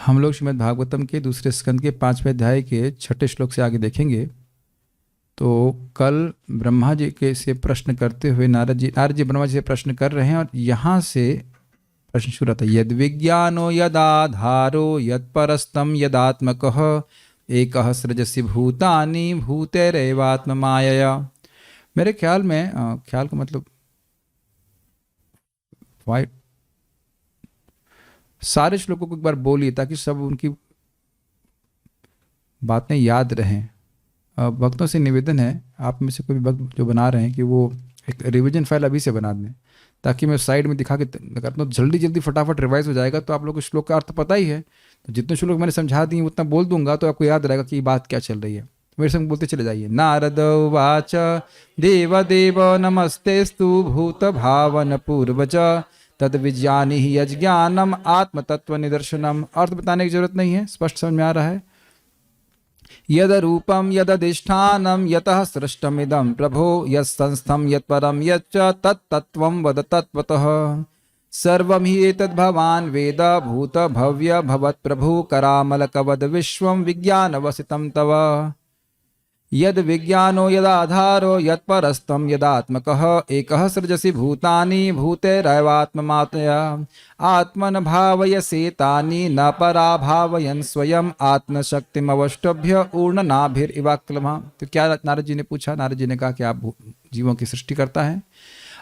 हम लोग श्रीमद् भागवतम के दूसरे स्कंद के 5वें अध्याय के 6ठे श्लोक से आगे देखेंगे। तो कल ब्रह्मा जी के से प्रश्न करते हुए नारद जी ब्रह्मा जी से प्रश्न कर रहे हैं और यहाँ से प्रश्न शुरू होता है। यद विज्ञानो यदाधारो यद परस्तम यदात्मकः एकः सृजसि भूतानि भूतेरेवात्म मायया। मेरे ख्याल में ख्याल का मतलब वाइट सारे श्लोकों को एक बार बोलिए ताकि सब उनकी बातें याद रहें। भक्तों से निवेदन है, आप में से कोई भी भक्त जो बना रहे हैं कि वो एक रिवीजन फाइल अभी से बना दें ताकि मैं साइड में दिखा के करता हूँ, जल्दी जल्दी फटाफट रिवाइज हो जाएगा। तो आप लोग को श्लोक का अर्थ पता ही है, तो जितने श्लोक मैंने समझा दिए उतना बोल दूंगा तो आपको याद रहेगा कि बात क्या चल रही है। मेरे संग बोलते चले जाइए। नारद उवाच देव देव नमस्तेस्तु भूत भावन पूर्वज तद विज्ञानी ही अज्ञानम आत्म तत्व निदर्शनम। अर्थ बताने की जरूरत नहीं है, स्पष्ट समझ में आ रहा है। यद रूपम यदधिष्ठानम यतः सृष्टमिदं प्रभो यत्संस्थं यत्परम यच्च तत्तत्त्वं वद तत्त्वतः सर्वं हि एतद् भवान् वेद भूत भव्य भवत् प्रभु करामलकवद विश्वं विज्ञानवसितं तव। यद विज्ञानो यदाधारो यत्परस्तं यदात्मकः एकः सृजसि भूतानि भूतेरैवात्ममातया आत्मन भावयसेतानि न पराभावयन् स्वयं आत्मशक्तिमवष्टभ्य ऊर्णनाभिरिवाक्लमः। तो क्या नारद जी ने पूछा? नारद जी ने कहा कि आप जीवों की सृष्टि करता है,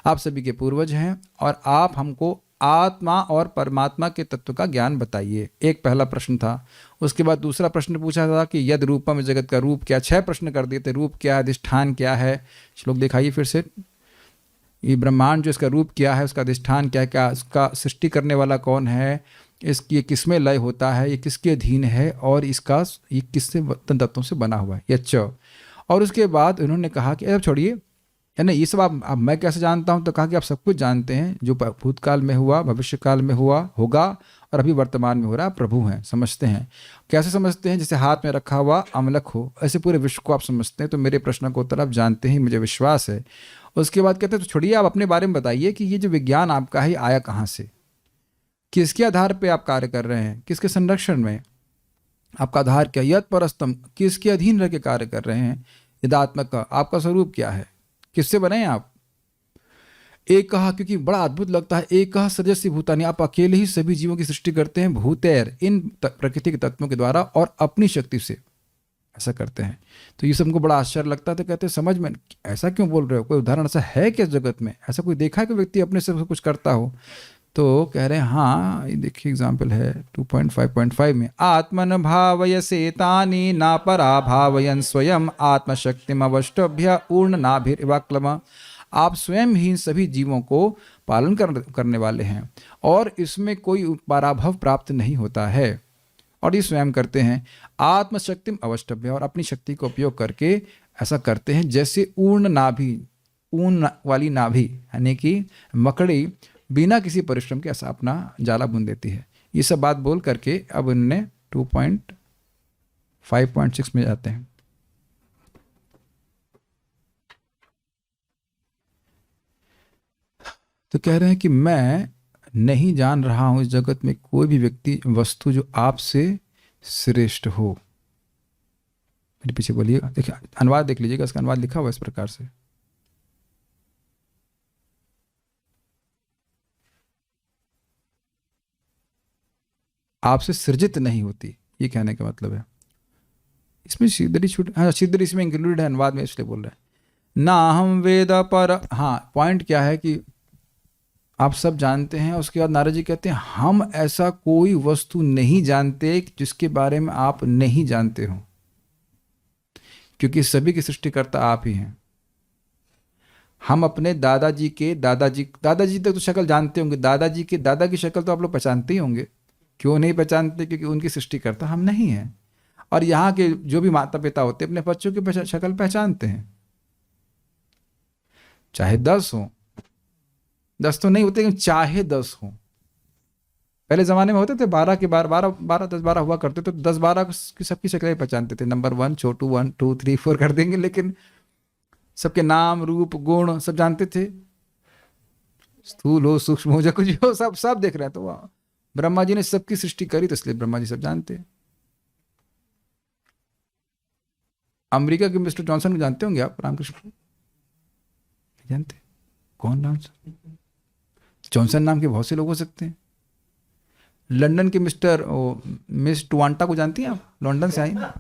आप सभी के पूर्वज हैं और आप हमको आत्मा और परमात्मा के तत्व का ज्ञान बताइए। एक पहला प्रश्न था। उसके बाद दूसरा प्रश्न पूछा था कि यद रूपम, इस जगत का रूप क्या। 6 प्रश्न कर दिए थे। रूप क्या है, अधिष्ठान क्या है। श्लोक दिखाइए फिर से। ये ब्रह्मांड जो इसका रूप क्या है, उसका अधिष्ठान क्या है, क्या इसका सृष्टि करने वाला कौन है, इसकी ये किसमें लय होता है, ये किसके अधीन है और इसका ये किससे तत्वों से बना हुआ है, ये च। और उसके बाद उन्होंने कहा कि अब छोड़िए, यानी ये सब आप मैं कैसे जानता हूँ, तो कहा कि आप सब कुछ जानते हैं जो भूतकाल में हुआ, भविष्य काल में हुआ, होगा और अभी वर्तमान में हो रहा है। प्रभु हैं, समझते हैं। कैसे समझते हैं? जैसे हाथ में रखा हुआ अमलक हो, ऐसे पूरे विश्व को आप समझते हैं। तो मेरे प्रश्न को उत्तर आप जानते हैं, मुझे विश्वास है। उसके बाद कहते हैं तो छोड़िए, आप अपने बारे में बताइए कि ये जो विज्ञान आपका है आया कहाँ से, किसके आधार पर आप कार्य कर रहे हैं, किसके संरक्षण में, आपका आधार क्या। यद परस्तम, किसके अधीन रह के कार्य कर रहे हैं। यदात्मक का, आपका स्वरूप क्या है, किससे बने हैं आप। एक कहा, क्योंकि बड़ा अद्भुत लगता है, एक कहा सृजसि भूतानि, आप अकेले ही सभी जीवों की सृष्टि करते हैं। भूतेर, इन प्रकृति के तत्वों के द्वारा और अपनी शक्ति से ऐसा करते हैं। तो ये सब हमको बड़ा आश्चर्य लगता है। तो कहते हैं समझ में ऐसा क्यों बोल रहे हो, कोई उदाहरण ऐसा है क्या जगत में, ऐसा कोई देखा है कि व्यक्ति अपने से कुछ करता हो। तो कह रहे हैं हाँ, ये देखिए एग्जाम्पल है 2.5.5 में। आत्मन भावयसेतानि न परा भावयन् स्वयं आत्मशक्तिमवष्टभ्य ऊर्णनाभिरिवाक्लमः। आप स्वयं ही सभी जीवों को पालन करने वाले हैं और इसमें कोई पराभव प्राप्त नहीं होता है और ये स्वयं करते हैं। आत्मशक्तिम अवष्टभ्य, और अपनी शक्ति का उपयोग करके ऐसा करते हैं जैसे ऊर्ण नाभि, ऊन वाली नाभि यानी कि मकड़ी बिना किसी परिश्रम के ऐसा अपना जाला बुन देती है। ये सब बात बोल करके अब उन्होंने 2.5.6 में जाते हैं। तो कह रहे हैं कि मैं नहीं जान रहा हूं इस जगत में कोई भी व्यक्ति वस्तु जो आपसे श्रेष्ठ हो। मेरे पीछे बोलिएगा, देखिए अनुवाद देख लीजिएगा, इसका अनुवाद लिखा हुआ इस प्रकार से। आपसे सृजित नहीं होती, ये कहने का मतलब है। इसमें सिद्धरि छूट, हाँ सिद्धरि इसमें इंक्लूडेड है, अनुवाद में इसलिए बोल रहे हैं। ना हम वेद पर, हाँ पॉइंट क्या है कि आप सब जानते हैं। उसके बाद नारद जी कहते हैं हम ऐसा कोई वस्तु नहीं जानते जिसके बारे में आप नहीं जानते हो, क्योंकि सभी की सृष्टिकर्ता आप ही हैं। हम अपने दादाजी के दादाजी तक तो शक्ल जानते होंगे, दादाजी के दादा की शक्ल तो आप लोग पहचानते ही होंगे। क्यों नहीं पहचानते? क्योंकि उनकी सृष्टिकर्ता हम नहीं हैं। और यहाँ के जो भी माता पिता होते हैं अपने बच्चों की शक्ल पहचानते हैं, चाहे 10 हो, 10 तो नहीं होते, चाहे 10 हो। पहले जमाने में होते थे 12 के 12 10 12 हुआ करते, तो 10 12 की सबकी शक्लें पहचानते थे। नंबर 1 छोटू 1 2 3 4 कर देंगे, लेकिन सबके नाम रूप गुण सब जानते थे। स्थूल हो सूक्ष्म हो या कुछ हो, सब देख रहे हैं। तो ब्रह्मा जी ने सबकी सृष्टि करी तो इसलिए ब्रह्मा जी सब जानते हैं। अमेरिका के मिस्टर जॉनसन को जानते होंगे आप, रामकृष्ण को नहीं जानते? कौन नाम से? जॉनसन नाम के बहुत से लोग हो सकते हैं। लंदन के मिस्टर मिस टुवांटा को जानती हैं आप? लंदन से आई ना?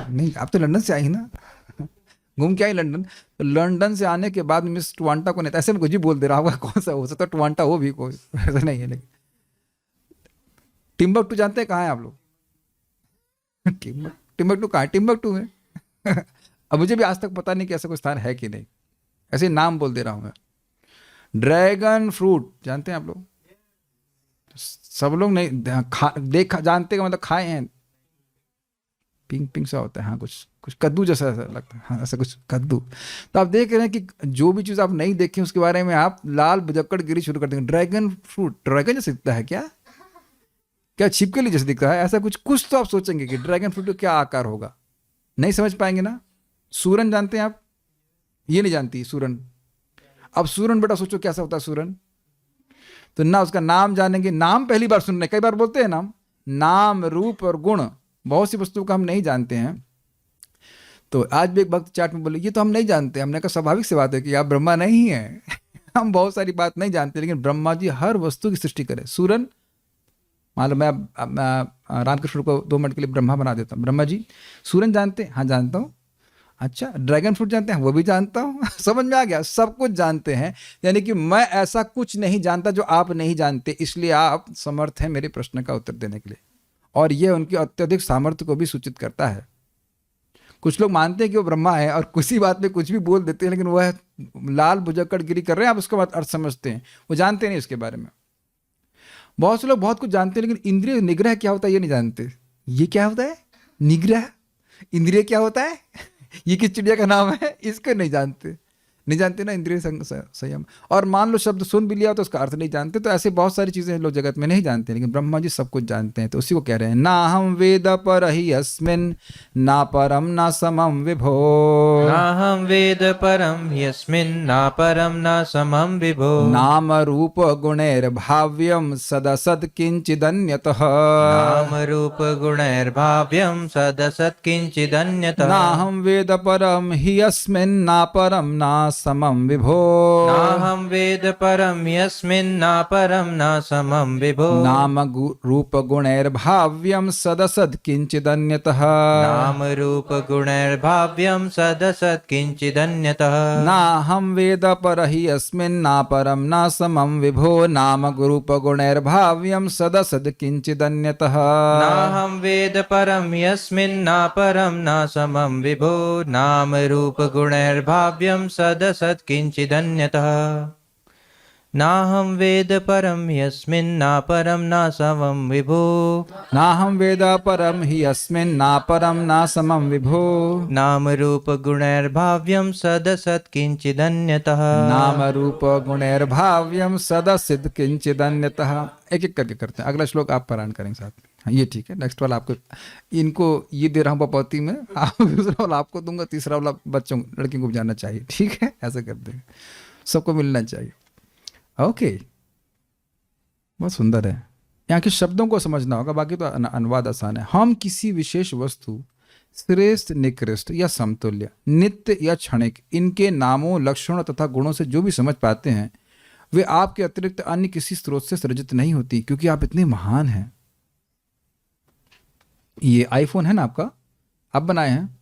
नहीं, आप तो लंदन से आई ना, घूम के आई लंदन। तो लंदन से आने के बाद मिस टुवांटा को नहीं, ऐसे में कुछ भी बोल दे रहा होगा, कौन सा हो सकता है टुवांटा हो भी, कोई ऐसा नहीं है। लेकिन टिम्बकटू जानते हैं कहाँ है आप लोग? टिम्बकटू कहाँ है? टिम्बकटू में अब मुझे भी आज तक पता नहीं कि ऐसा कोई स्थान है कि नहीं, ऐसे नाम बोल दे रहा हूँ मैं। ड्रैगन फ्रूट जानते हैं आप लोग? सब लोग नहीं देखा, जानते का मतलब खाए हैं। पिंक पिंक सा होता है, हाँ, कुछ कुछ कद्दू जैसा ऐसा लगता है, हाँ ऐसा कुछ कद्दू। तो आप देख रहे हैं कि जो भी चीज़ आप नहीं देखें उसके बारे में आप लाल बुजक्कड़ गिरी शुरू कर देंगे। ड्रैगन फ्रूट ड्रैगन जैसे दिखता है क्या? क्या छिपकली जैसे दिखता है? ऐसा कुछ कुछ तो आप सोचेंगे कि ड्रैगन फ्रूट का क्या आकार होगा, नहीं समझ पाएंगे ना। सूरन जानते हैं आप? ये नहीं जानती सूरन? अब सूरन बेटा सोचो कैसा होता है सूरन। तो ना उसका नाम जानेंगे, नाम पहली बार सुन रहे, कई बार बोलते हैं नाम, नाम रूप और गुण, बहुत सी वस्तुओं का हम नहीं जानते हैं। तो आज भी एक भक्त चाट में बोले ये तो हम नहीं जानते। हमने कहा स्वाभाविक सी बात है कि आप ब्रह्मा नहीं है हम बहुत सारी बात नहीं जानते, लेकिन ब्रह्मा जी हर वस्तु की सृष्टि करे। सूरन मान लो मैं रामकृष्ण को 2 मिनट के लिए ब्रह्मा बना देता हूँ, ब्रह्मा जी सूरन जानते हैं? हाँ जानता हूँ। अच्छा ड्रैगन फ्रूट जानते हैं? वो भी जानता हूँ समझ में आ गया, सब कुछ जानते हैं। यानी कि मैं ऐसा कुछ नहीं जानता जो आप नहीं जानते, इसलिए आप समर्थ हैं मेरे प्रश्न का उत्तर देने के लिए। और यह उनकी अत्यधिक सामर्थ्य को भी सूचित करता है। कुछ लोग मानते हैं कि वो ब्रह्मा है और किसी बात में कुछ भी बोल देते हैं, लेकिन वह लाल बुजक्कड़ गिरी कर रहे हैं, आप उसका अर्थ समझते हैं, वो जानते नहीं उसके बारे में। बहुत से लोग बहुत कुछ जानते हैं, लेकिन इंद्रिय निग्रह क्या होता है ये नहीं जानते। ये क्या होता है निग्रह? इंद्रिय क्या होता है ये किस चिड़िया का नाम है? इसको नहीं जानते, नहीं जानते ना इंद्रिय संयम। और मान लो शब्द सुन भी लिया तो उसका अर्थ नहीं जानते। तो ऐसे बहुत सारी चीजें लोग जगत में नहीं जानते, लेकिन ब्रह्मा जी सब कुछ जानते हैं। तो उसी को कह रहे हैं ना हम वेद पर ही अस्मिन ना परम ना समम विभो, ना हम वेद परम यस्मिन् ना परम ना समम विभो, नाम रूप गुणैर्भाव्यम सदसद किंचिदन्यतः, नाम रूप गुणैर्भाव्यम सदसत् किंचिदन्यतः, ना हम वेद परम ही अस्मिन ना परम ना समम विभो, नाहं वेद परम यस्मिन् ना परम ना समम विभो, नाम रूप गुणैर्भाव्यम सदसद किंचिदन्यतः, नाम रूप गुणैर्भाव्यम सदसत् किंचिदन्यतः, ना हम वेद परहि अस्मिन् ना परम ना समम विभो, नाम रूप गुणैर्भाव्यम सदसद किंचिदन्यतः, नाहं वेद परम यस्मिन् ना परम ना समम विभो, नाम रूप गुणैर्भाव्यम सदसत् किंचिदन्यतः, नाहं वेद परम यस्मिन् ना परम ना समम विभो, ना हम वेद परम ही अस्मिन् ना परम ना समम विभो, नाम रूप गुणैर्भाव्यम सदसत् किंचिदन्यतः, नाम रूप गुणैर्भाव्यम सदसिद किंचिदन्यतः। एक एक करके करते हैं। अगला श्लोक आप पारायण करेंगे साथ में। हाँ ये ठीक है। नेक्स्ट वाला आपको, इनको ये दे रहा हूँ बपौती में, दूसरा वाला आपको दूंगा, तीसरा वाला बच्चों लड़कियों को भी जाना चाहिए, ठीक है? ऐसा करते हैं, सबको मिलना चाहिए। ओके, बहुत सुंदर है। यहाँ के शब्दों को समझना होगा, बाकी तो अनुवाद आसान है। हम किसी विशेष वस्तु श्रेष्ठ निकृष्ट या समतुल्य नित्य या क्षणिक इनके नामों लक्षणों तथा गुणों से जो भी समझ पाते हैं वे आपके अतिरिक्त अन्य किसी स्रोत से सृजित नहीं होती, क्योंकि आप इतने महान हैं। ये आईफोन है ना आपका, आप बनाए हैं,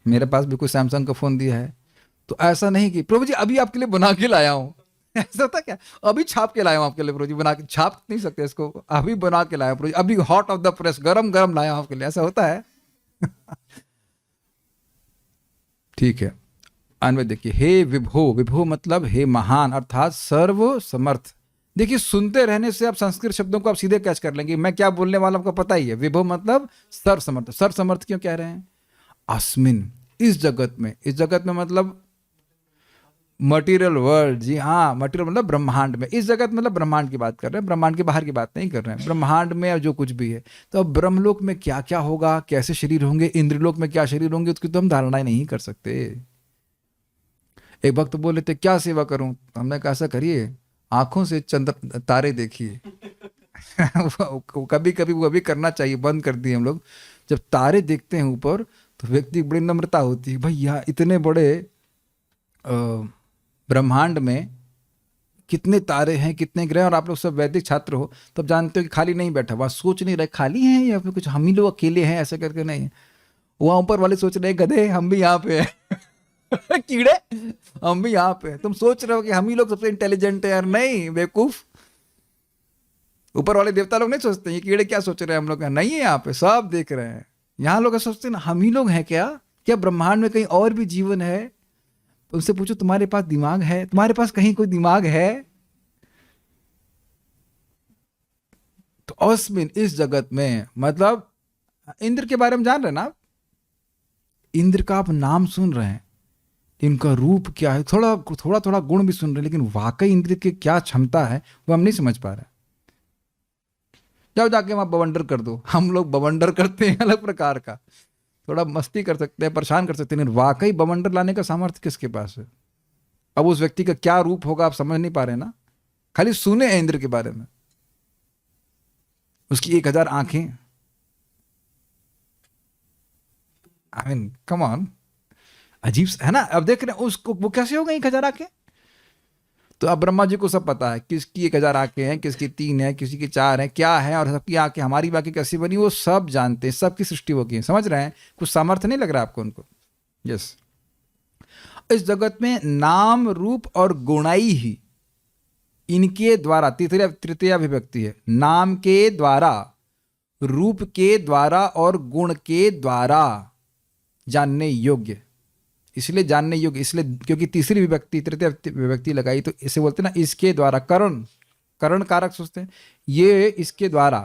मेरे पास भी कोई सैमसंग का फ़ोन दिया है। तो ऐसा नहीं कि प्रभु जी अभी आपके लिए बना के लाया हूँ, ऐसा होता क्या? अभी छाप के लाया हूँ आपके लिए प्रभु जी, बना के छाप नहीं सकते इसको, अभी बना के लाया प्रभु जी, अभी हॉट ऑफ द प्रेस गरम गरम लाया हूँ आपके लिए, ऐसा होता है? ठीक है। अन्वय देखिए, हे विभो, विभो मतलब हे महान अर्थात सर्व समर्थ। देखिए सुनते रहने से आप संस्कृत शब्दों को आप सीधे कैच कर लेंगे, मैं क्या बोलने वाला आपको पता ही है। विभो मतलब सर्व समर्थ। सर्व समर्थ क्यों कह रहे हैं? अस्मिन, इस जगत में, इस जगत में मतलब मटीरियल वर्ल्ड, जी हाँ, मटीरियल मतलब ब्रह्मांड में, इस जगत मतलब ब्रह्मांड की बात कर रहे हैं, ब्रह्मांड के बाहर की बात नहीं कर रहे हैं, ब्रह्मांड में जो कुछ भी है। तो अब ब्रह्मलोक में क्या क्या होगा, कैसे शरीर होंगे, इंद्रलोक में क्या शरीर होंगे, उसकी तो हम धारणाएं नहीं कर सकते। एक भक्त तो बोले थे क्या सेवा करूं, तो हमने कहा ऐसा करिए, आंखों से चंद्र तारे देखिए, कभी कभी वो भी करना चाहिए, बंद कर दिए हम लोग। जब तारे देखते हैं ऊपर तो व्यक्ति की बड़ी नम्रता होती है, भाई यहाँ इतने बड़े अ, ब्रह्मांड में कितने तारे हैं, कितने ग्रह, और आप लोग सब वैदिक छात्र हो तब जानते हो कि खाली नहीं बैठा हुआ, सोच नहीं रहे खाली हैं या फिर कुछ हम ही लोग अकेले हैं, ऐसा करके नहीं। वहां ऊपर वाले सोच रहे हैं गधे हम भी यहाँ पे हैं कीड़े हम भी यहाँ पे हैं। तुम सोच रहे हो कि हम ही लोग सबसे इंटेलिजेंट है यार, नहीं बेवकूफ। ऊपर वाले देवता लोग नहीं सोचते ये कीड़े क्या सोच रहे हैं हम लोग, नहीं है यहाँ पे सब देख रहे हैं। यहाँ लोग सोचते हैं ना हम ही लोग हैं क्या, क्या ब्रह्मांड में कहीं और भी जीवन है। उनसे पूछो तुम्हारे पास दिमाग है, तुम्हारे पास कहीं कोई दिमाग है। तो अस्मिन इस जगत में, मतलब इंद्र के बारे में जान रहे ना आप, इंद्र का आप नाम सुन रहे हैं, इनका रूप क्या है, थोड़ा थोड़ा थोड़ा गुण भी सुन रहे हैं, लेकिन वाकई इंद्र की क्या क्षमता है वो हम नहीं समझ पा रहे। जाओ जाके वहां बवंडर कर दो, हम लोग बवंडर करते हैं अलग प्रकार का, थोड़ा मस्ती कर सकते हैं, परेशान कर सकते हैं, लेकिन वाकई बवंडर लाने का सामर्थ्य किसके पास है। अब उस व्यक्ति का क्या रूप होगा आप समझ नहीं पा रहे ना, खाली सुने हैं इंद्र के बारे में, उसकी 1000 आंखें, आई मीन कम ऑन, अजीब है ना। अब देख रहे हैं उसको, वो कैसे हो गई 1000 आंखें। तो अब ब्रह्मा जी को सब पता है किसकी 1000 आंखें हैं, किसकी 3 है, किसी की 4 है, क्या है, और सबकी आंखें हमारी बाकी कैसी बनी वो सब जानते हैं, सबकी सृष्टि वो की है, समझ रहे हैं। कुछ सामर्थ्य नहीं लग रहा आपको उनको। यस, इस जगत में नाम रूप और गुणाई ही इनके द्वारा, तृतीया विभक्ति है, नाम के द्वारा, रूप के द्वारा और गुण के द्वारा जानने योग्य। इसलिए जानने योग्य, इसलिए क्योंकि तीसरी विभक्ति तृतीय विभक्ति लगाई, तो इसे बोलते हैं ना इसके द्वारा, करण, करण कारक सोचते हैं, ये इसके द्वारा।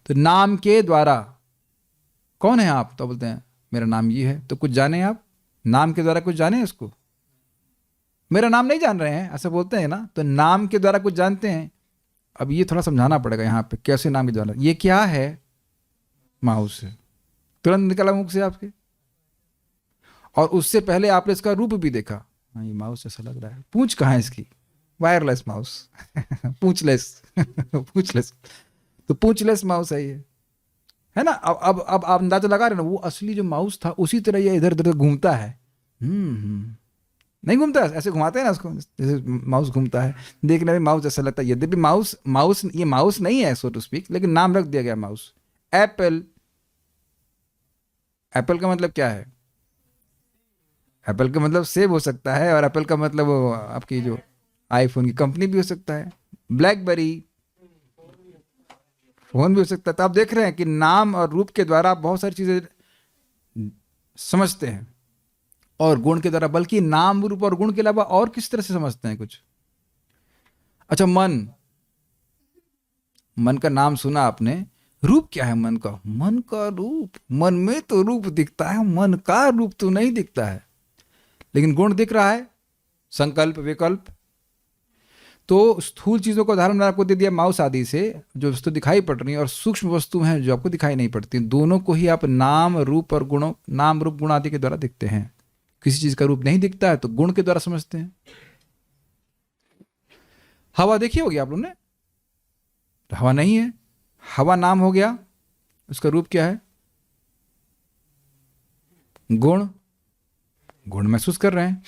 तो नाम के द्वारा, कौन है आप, तो बोलते हैं मेरा नाम ये है, तो कुछ जाने आप, नाम के द्वारा कुछ जाने इसको, मेरा नाम नहीं जान रहे हैं ऐसा बोलते हैं ना, तो नाम के द्वारा कुछ जानते हैं। अब ये थोड़ा समझाना पड़ेगा यहाँ पे कैसे नाम के द्वारा, ये क्या है, माउस है, तुरंत निकला मुख से आपके। और उससे पहले आपने इसका रूप भी देखा, हाँ ये माउस ऐसा लग रहा है, पूंछ कहाँ है इसकी, वायरलेस माउस पूंछलेस पूंछलेस, तो पूंछलेस माउस है ये, है ना। अब आप अंदाजा लगा रहे ना, वो असली जो माउस था उसी तरह ये इधर उधर घूमता है। नहीं घूमता, ऐसे घुमाते हैं ना उसको, जैसे माउस घूमता है, देखने में माउस ऐसा लगता है, यद्यपि माउस माउस ये माउस नहीं है सो टू स्पीक, लेकिन नाम रख दिया गया माउस। एप्पल, एप्पल का मतलब क्या है, एप्पल का मतलब सेब हो सकता है, और एप्पल का मतलब वो आपकी जो आईफोन की कंपनी भी हो सकता है, ब्लैकबेरी फोन भी हो सकता है। तो आप देख रहे हैं कि नाम और रूप के द्वारा आप बहुत सारी चीजें समझते हैं, और गुण के द्वारा, बल्कि नाम रूप और गुण के अलावा और किस तरह से समझते हैं कुछ। अच्छा, मन, मन का नाम सुना आपने, रूप क्या है मन का, मन का रूप, मन में तो रूप दिखता है, मन का रूप तो नहीं दिखता है, लेकिन गुण दिख रहा है, संकल्प विकल्प। तो स्थूल चीजों का उदाहरण मैंने आपको दे दिया माउस आदि से, जो वस्तु दिखाई पड़ रही है, और सूक्ष्म वस्तु हैं जो आपको दिखाई नहीं पड़ती, दोनों को ही आप नाम रूप और गुणों, नाम रूप गुण आदि के द्वारा दिखते हैं। किसी चीज का रूप नहीं दिखता है तो गुण के द्वारा समझते हैं। हवा देखी होगी आप लोगों ने, हवा नहीं है, हवा नाम हो गया, उसका रूप क्या है, गुण, गुण महसूस कर रहे हैं,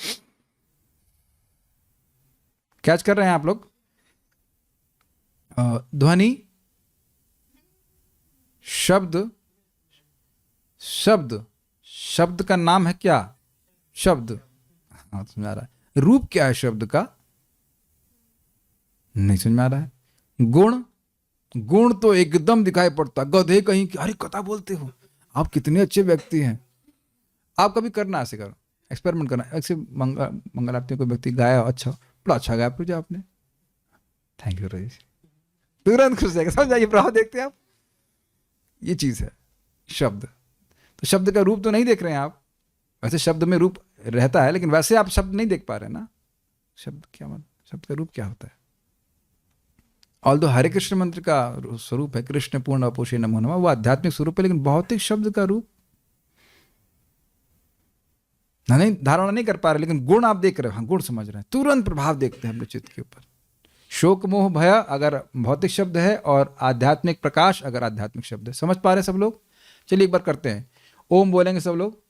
कैच कर रहे हैं आप लोग। ध्वनि, शब्द, शब्द, शब्द का नाम है क्या, शब्द, हाँ समझ आ रहा है। रूप क्या है शब्द का, नहीं समझ में आ रहा है। गुण, गुण तो एकदम दिखाई पड़ता, गधे कहीं अरे कथा बोलते हो आप, कितने अच्छे व्यक्ति हैं। आप कभी करना, ऐसे करो, एक्सपेरिमेंट करना, ऐसे मंगल आरती कोई व्यक्ति गाया, अच्छा बड़ा अच्छा गाया पूजा आपने, थैंक यू रईस, तुरंत खुश जाएगा, समझ जाइए, प्रभाव देखते हैं आप, ये चीज है शब्द। तो शब्द का रूप तो नहीं देख रहे हैं आप, वैसे शब्द में रूप रहता है, लेकिन वैसे आप शब्द नहीं देख पा रहे ना, शब्द क्या मतलब, शब्द का रूप क्या होता है। ऑल्दो हरे कृष्ण मंत्र का स्वरूप है कृष्ण पूर्ण अपोषे नमो नमः, वो आध्यात्मिक स्वरूप है, लेकिन भौतिक शब्द का रूप नहीं, धारणा नहीं कर पा रहे, लेकिन गुण आप देख रहे हो, हाँ गुण समझ रहे हैं, तुरंत प्रभाव देखते हैं अपने चित्त के ऊपर। शोक मोह भय अगर भौतिक शब्द है, और आध्यात्मिक प्रकाश अगर आध्यात्मिक शब्द है। समझ पा रहे हैं सब लोग? चलिए एक बार करते हैं, ओम बोलेंगे सब लोग।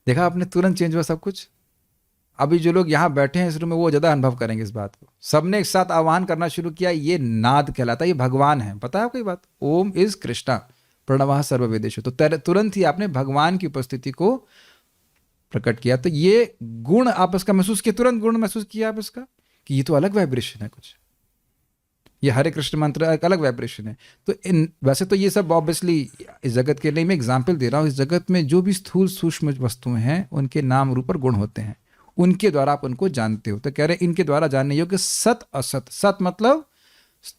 देखा आपने, तुरंत चेंज हुआ सब कुछ। अभी जो लोग यहाँ बैठे हैं इस रूम में वो ज्यादा अनुभव करेंगे इस बात को। सबने एक साथ आह्वान करना शुरू किया, ये नाद कहलाता है, ये भगवान है। पता है आपको ये बात? ओम इज कृष्णा प्रणवः सर्ववेदेषु। तो तुरंत ही आपने भगवान की उपस्थिति को प्रकट किया। तो ये गुण आप इसका महसूस किया, तुरंत गुण महसूस किया आप इसका, कि ये तो अलग वाइब्रेशन है कुछ, ये हरे कृष्ण मंत्र एक अलग वाइब्रेशन है। तो वैसे तो ये सब ऑब्वियसली इस जगत के लिए मैं एग्जाम्पल दे रहा हूँ। इस जगत में जो भी स्थूल सूक्ष्म वस्तुएं हैं उनके नाम रूप और गुण होते हैं, उनके द्वारा आप उनको जानते हो। तो कह रहे इनके द्वारा जानने योग्य सत असत। सत मतलब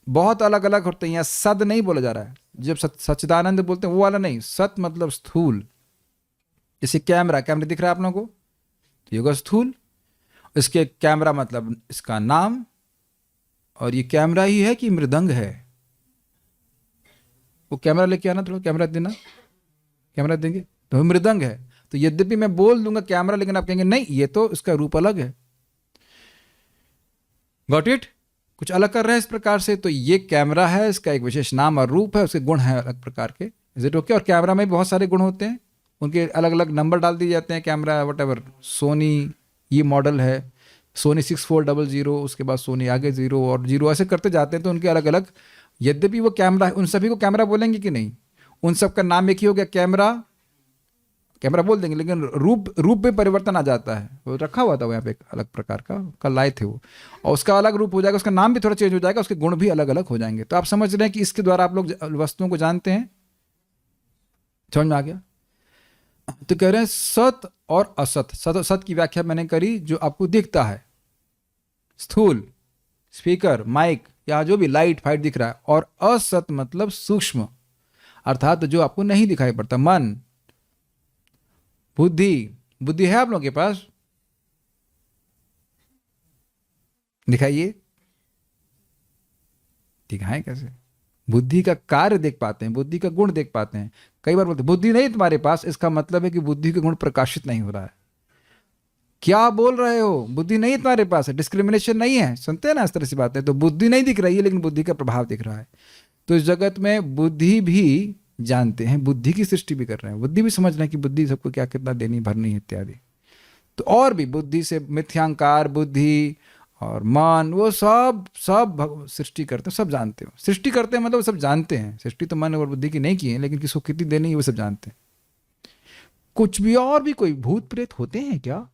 बहुत अलग अलग होते हैं, यहाँ सद नहीं बोला जा रहा है। जब सच्चिदानंद बोलते हैं वो वाला नहीं, सत मतलब स्थूल। जैसे कैमरा दिख रहा है आप लोगों को, तो योगा स्थूल। इसके कैमरा मतलब इसका नाम, और ये कैमरा ही है कि मृदंग है? वो कैमरा लेके आना, थोड़ा कैमरा देना, कैमरा देंगे तो मृदंग है। तो यद्यपि मैं बोल दूंगा कैमरा, लेकिन आप कहेंगे नहीं ये तो इसका रूप अलग है। Got it? कुछ अलग कर रहे हैं इस प्रकार से। तो ये कैमरा है, इसका एक विशेष नाम और रूप है, उसके गुण हैं अलग प्रकार के। Is it okay? और कैमरा में बहुत सारे गुण होते हैं, उनके अलग अलग नंबर डाल दिए जाते हैं। कैमरा वट सोनी ये मॉडल है, सोनी 6400, उसके बाद सोनी आगे 0 और 0 ऐसे करते जाते हैं। तो उनके अलग अलग, यद्यपि वो कैमरा है, उन सभी को कैमरा बोलेंगे कि नहीं? उन सब का नाम एक ही हो गया, कैमरा। कैमरा बोल देंगे, लेकिन रूप में परिवर्तन आ जाता है। वो रखा हुआ था वो यहाँ पे एक अलग प्रकार का, कल लाए थे वो, और उसका अलग रूप हो जाएगा, उसका नाम भी थोड़ा चेंज हो जाएगा, उसके गुण भी अलग अलग हो जाएंगे। तो आप समझ रहे हैं कि इसके द्वारा आप लोग वस्तुओं को जानते हैं। समझ में आ गया? तो कह रहे हैं सत और असत। सत की व्याख्या मैंने करी, जो आपको दिखता है, स्थूल, स्पीकर, माइक या जो भी लाइट फाइट दिख रहा है। और असत मतलब सूक्ष्म, अर्थात जो आपको नहीं दिखाई पड़ता। मन, बुद्धि है आप लोगों के पास? दिखाइए, दिखाएं कैसे? बुद्धि का कार्य देख पाते हैं, बुद्धि का गुण देख पाते हैं। कई बार बोलते हैं बुद्धि नहीं तुम्हारे पास, इसका मतलब है कि बुद्धि के गुण प्रकाशित नहीं हो रहा है। क्या बोल रहे हो? बुद्धि नहीं तुम्हारे पास है, डिस्क्रिमिनेशन नहीं है। सुनते हैं ना इस तरह से बातें। तो बुद्धि नहीं दिख रही है, लेकिन बुद्धि का प्रभाव दिख रहा है। तो इस जगत में बुद्धि भी जानते हैं, बुद्धि की सृष्टि भी कर रहे हैं, बुद्धि भी समझ रहे हैं कि बुद्धि सबको क्या कितना देनी भरनी है इत्यादि। तो और भी बुद्धि से मिथ्यांकार बुद्धि और मन, वो सब सृष्टि करते हैं, सब जानते हो। सृष्टि करते हैं मतलब सब जानते हैं। सृष्टि तो मन और बुद्धि की नहीं की है, लेकिन किसको कितनी देनी है वो सब जानते हैं। कुछ भी और भी कोई भूत प्रेत होते हैं क्या?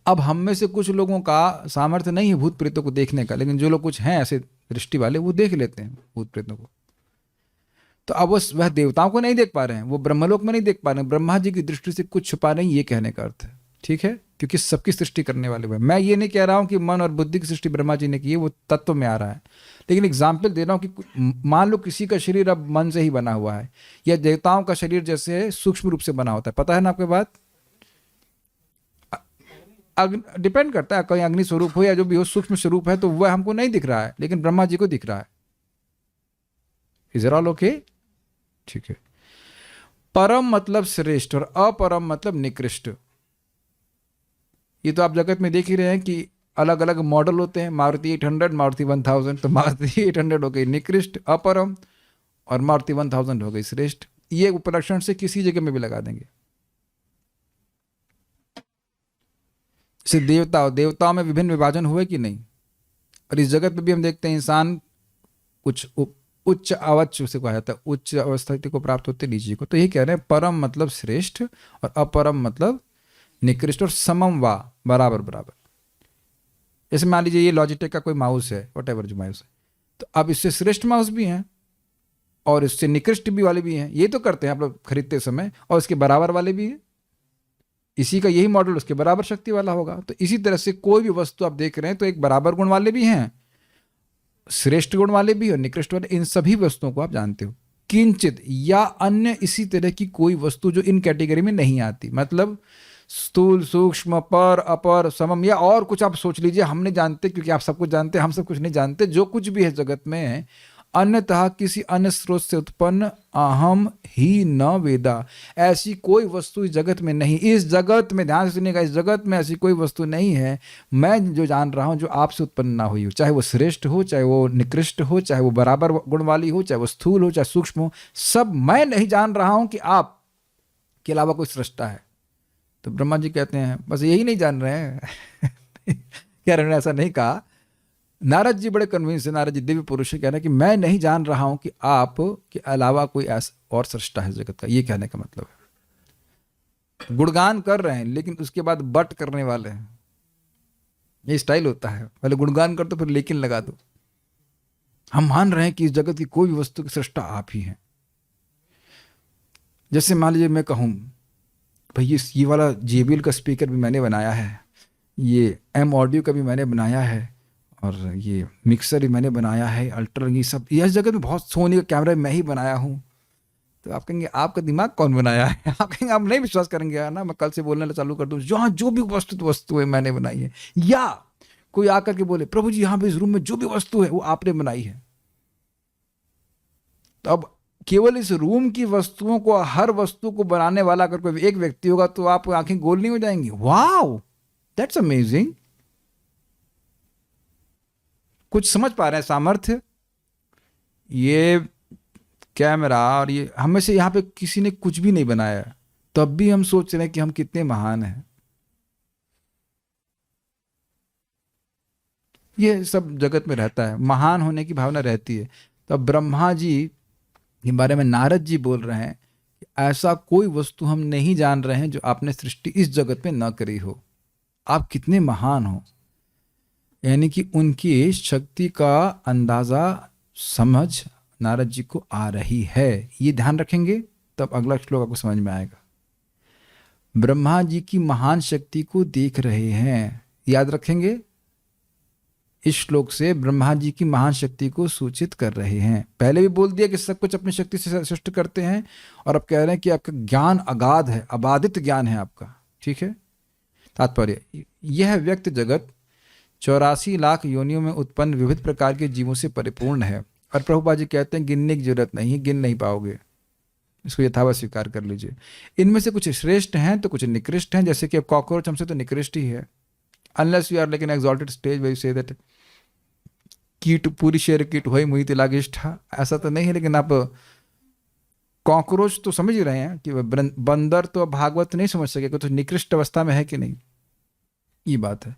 अब हम में से कुछ लोगों का सामर्थ्य नहीं है भूत प्रेतों को देखने का, लेकिन जो लोग कुछ हैं ऐसे दृष्टि वाले, वो देख लेते हैं भूत प्रेतों को। तो अब वह देवताओं को नहीं देख पा रहे हैं, वो ब्रह्मलोक में नहीं देख पा रहे हैं। ब्रह्मा जी की दृष्टि से कुछ छुपा नहीं, ये कहने का अर्थ है। ठीक है? क्योंकि सबकी सृष्टि करने वाले हुए। मैं ये नहीं कह रहा हूं कि मन और बुद्धि की सृष्टि ब्रह्मा जी ने की है, वो तत्व में आ रहा है। लेकिन एग्जाम्पल दे रहा हूं कि मान लो किसी का शरीर अब मन से ही बना हुआ है, या देवताओं का शरीर जैसे सूक्ष्म रूप से बना होता है। पता है ना आपके बात? डिपेंड करता है, कहीं अग्नि स्वरूप हो या जो भी हो, सूक्ष्म स्वरूप है, तो वह हमको नहीं दिख रहा है, लेकिन ब्रह्मा जी को दिख रहा है। Is it all okay? ठीक है। परम मतलब श्रेष्ठ और अपरम मतलब निकृष्ट। ये तो आप जगत में देख ही रहे हैं कि अलग अलग मॉडल होते हैं। मारुति 800, मारुति 1000। तो मारुति 800 हो गई निकृष्ट, अपरम, और मारुति 1000 हो गई श्रेष्ठ। ये उपलक्षण से किसी जगह में भी लगा देंगे। जैसे देवताओं में विभिन्न विभाजन हुए कि नहीं? और इस जगत में भी हम देखते हैं इंसान कुछ उच्च अवच्च से कहा जाता है, उच्च अवस्थिति को प्राप्त होते नीचे को। तो ये कह रहे हैं परम मतलब श्रेष्ठ और अपरम मतलब निकृष्ट, और समम वा बराबर बराबर। जैसे मान लीजिए ये लॉजिटेक का कोई माउस है, वट एवर जो माउस है, तो अब इससे श्रेष्ठ माउस भी हैं और इससे निकृष्ट भी वाले भी हैं। ये तो करते हैं आप लोग खरीदते समय, और इसके बराबर वाले भी हैं। इसी का यही मॉडल उसके बराबर शक्ति वाला होगा। तो इसी तरह से कोई भी वस्तु आप देख रहे हैं तो एक बराबर गुण वाले भी हैं, श्रेष्ठ गुण वाले भी और निकृष्ट वाले। इन सभी वस्तुओं को आप जानते हो। किंचित या अन्य इसी तरह की कोई वस्तु जो इन कैटेगरी में नहीं आती, मतलब स्थूल सूक्ष्म पर अपर समम या और कुछ आप सोच लीजिए, हम नहीं जानते क्योंकि आप सब कुछ जानते हैं, हम सब कुछ नहीं जानते। जो कुछ भी है जगत में अन्यतः किसी अन्य स्रोत से उत्पन्न अहम ही न वेदा। ऐसी कोई वस्तु इस जगत में नहीं, इस जगत में, ध्यान से सुनिएगा, इस जगत में ऐसी कोई वस्तु नहीं है मैं जो जान रहा हूं जो आपसे उत्पन्न ना हुई हो, चाहे वो श्रेष्ठ हो, चाहे वो निकृष्ट हो, चाहे वो बराबर गुण वाली हो, चाहे वो स्थूल हो, चाहे सूक्ष्म हो, सब मैं नहीं जान रहा हूं कि आप के अलावा कोई सृष्टा है। तो ब्रह्मा जी कहते हैं बस यही नहीं जान रहे हैं कह रहे हैं, ऐसा नहीं कहा। नारद जी बड़े कन्विंस है, नारद जी दिव्य पुरुष है, कह रहे हैं कि मैं नहीं जान रहा हूं कि आप के अलावा कोई ऐसा और सृष्टा है जगत का। ये कहने का मतलब है, गुणगान कर रहे हैं लेकिन उसके बाद बट करने वाले हैं। ये स्टाइल होता है, पहले गुणगान कर दो फिर लेकिन लगा दो। हम मान रहे हैं कि इस जगत की कोई भी वस्तु की सृष्टा आप ही हैं। जैसे मान लीजिए मैं कहूँ भाई ये वाला JBL का स्पीकर भी मैंने बनाया है, ये M ऑडियो का भी मैंने बनाया है, और ये मिक्सर भी मैंने बनाया है, अल्टर, ये सब, इस जगत में बहुत सोनी का कैमरा मैं ही बनाया हूँ। तो आप कहेंगे आपका दिमाग कौन बनाया है? आप कहेंगे आप नहीं विश्वास करेंगे ना, मैं कल से बोलना चालू कर दूँ यहाँ जो भी वस्तु है मैंने बनाई है। या कोई आकर के बोले प्रभु जी यहाँ पे इस रूम में जो भी वस्तु है वो आपने बनाई है। तो अब केवल इस रूम की वस्तुओं को, हर वस्तु को बनाने वाला अगर कोई एक व्यक्ति होगा तो आप आंखें गोल नहीं हो जाएंगी? Wow, that's amazing. कुछ समझ पा रहे हैं सामर्थ्य? ये कैमरा और ये हमें से यहाँ पे किसी ने कुछ भी नहीं बनाया, तब भी हम सोच रहे हैं कि हम कितने महान हैं। ये सब जगत में रहता है, महान होने की भावना रहती है। तो अब ब्रह्मा जी के बारे में नारद जी बोल रहे हैं कि ऐसा कोई वस्तु हम नहीं जान रहे हैं जो आपने सृष्टि इस जगत में न करी हो। आप कितने महान हो, यानी कि उनकी शक्ति का अंदाजा, समझ नारद जी को आ रही है। ये ध्यान रखेंगे तब अगला श्लोक आपको समझ में आएगा। ब्रह्मा जी की महान शक्ति को देख रहे हैं, याद रखेंगे, इस श्लोक से ब्रह्मा जी की महान शक्ति को सूचित कर रहे हैं। पहले भी बोल दिया कि सब कुछ अपनी शक्ति से सृष्ट करते हैं, और अब कह रहे हैं कि आपका ज्ञान अगाध है, अबाधित ज्ञान है आपका। ठीक है, तात्पर्य यह व्यक्त जगत 84 लाख योनियों में उत्पन्न विविध प्रकार के जीवों से परिपूर्ण है। और प्रभुपाद जी कहते हैं गिनने की जरूरत नहीं है, गिन नहीं पाओगे, इसको यथावत स्वीकार कर लीजिए। इनमें से कुछ श्रेष्ठ हैं तो कुछ निकृष्ट हैं, जैसे कि अब कॉकरोच हमसे तो निकृष्ट ही है, unless you are like an exalted stage where you say that कीट पूरी शेर कीट हुई मुई तिलागिष्ठा, ऐसा तो नहीं है। लेकिन आप कॉकरोच तो समझ ही रहे हैं कि बंदर तो भागवत नहीं समझ सकेगा, तो निकृष्ट अवस्था में है कि नहीं, ये बात है।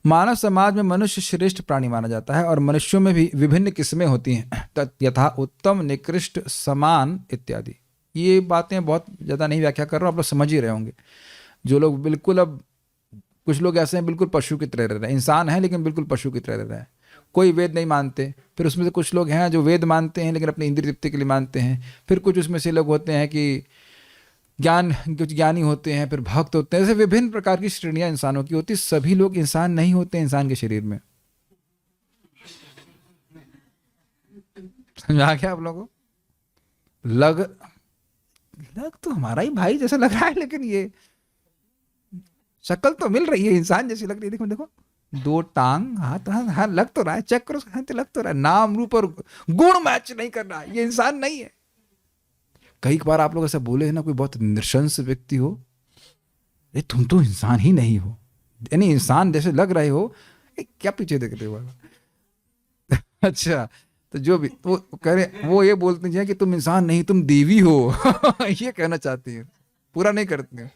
मानव समाज में मनुष्य श्रेष्ठ प्राणी माना जाता है, और मनुष्यों में भी विभिन्न किस्में होती हैं, यथा उत्तम, निकृष्ट, समान इत्यादि। ये बातें बहुत ज़्यादा नहीं व्याख्या कर रहा हूँ, आप लोग समझ ही रहे होंगे। जो लोग बिल्कुल, अब कुछ लोग ऐसे हैं बिल्कुल पशु की तरह रह रहे हैं, इंसान है लेकिन बिल्कुल पशु की तरह रह रहे हैं, कोई वेद नहीं मानते। फिर उसमें से कुछ लोग हैं जो वेद मानते हैं लेकिन अपनी इंद्रिय तृप्ति के लिए मानते हैं। फिर कुछ उसमें से लोग होते हैं कि कुछ ज्ञानी होते हैं, फिर भक्त होते हैं। ऐसे विभिन्न प्रकार की श्रेणियां इंसानों की होती। सभी लोग इंसान नहीं होते इंसान के शरीर में। समझा क्या आप लोगों को? लग तो हमारा ही भाई जैसा लग रहा है, लेकिन ये शक्ल तो मिल रही है इंसान जैसी लग रही है। देखो देखो, 2 टांग, हाथ, हाँ लग तो रहा है, चेक करो, लग तो रहा है। नाम रूप और गुण मैच नहीं कर रहा है, ये इंसान नहीं है। कई बार आप लोग ऐसा बोले हैं ना, कोई बहुत नृशंस व्यक्ति हो, ये तुम तो इंसान ही नहीं हो, यानी इंसान जैसे लग रहे हो, क्या पीछे देख रहे हो? अच्छा, तो जो भी तो कह रहे, वो ये बोलते हैं कि तुम इंसान नहीं, तुम देवी हो ये कहना चाहती है, पूरा नहीं करते हैं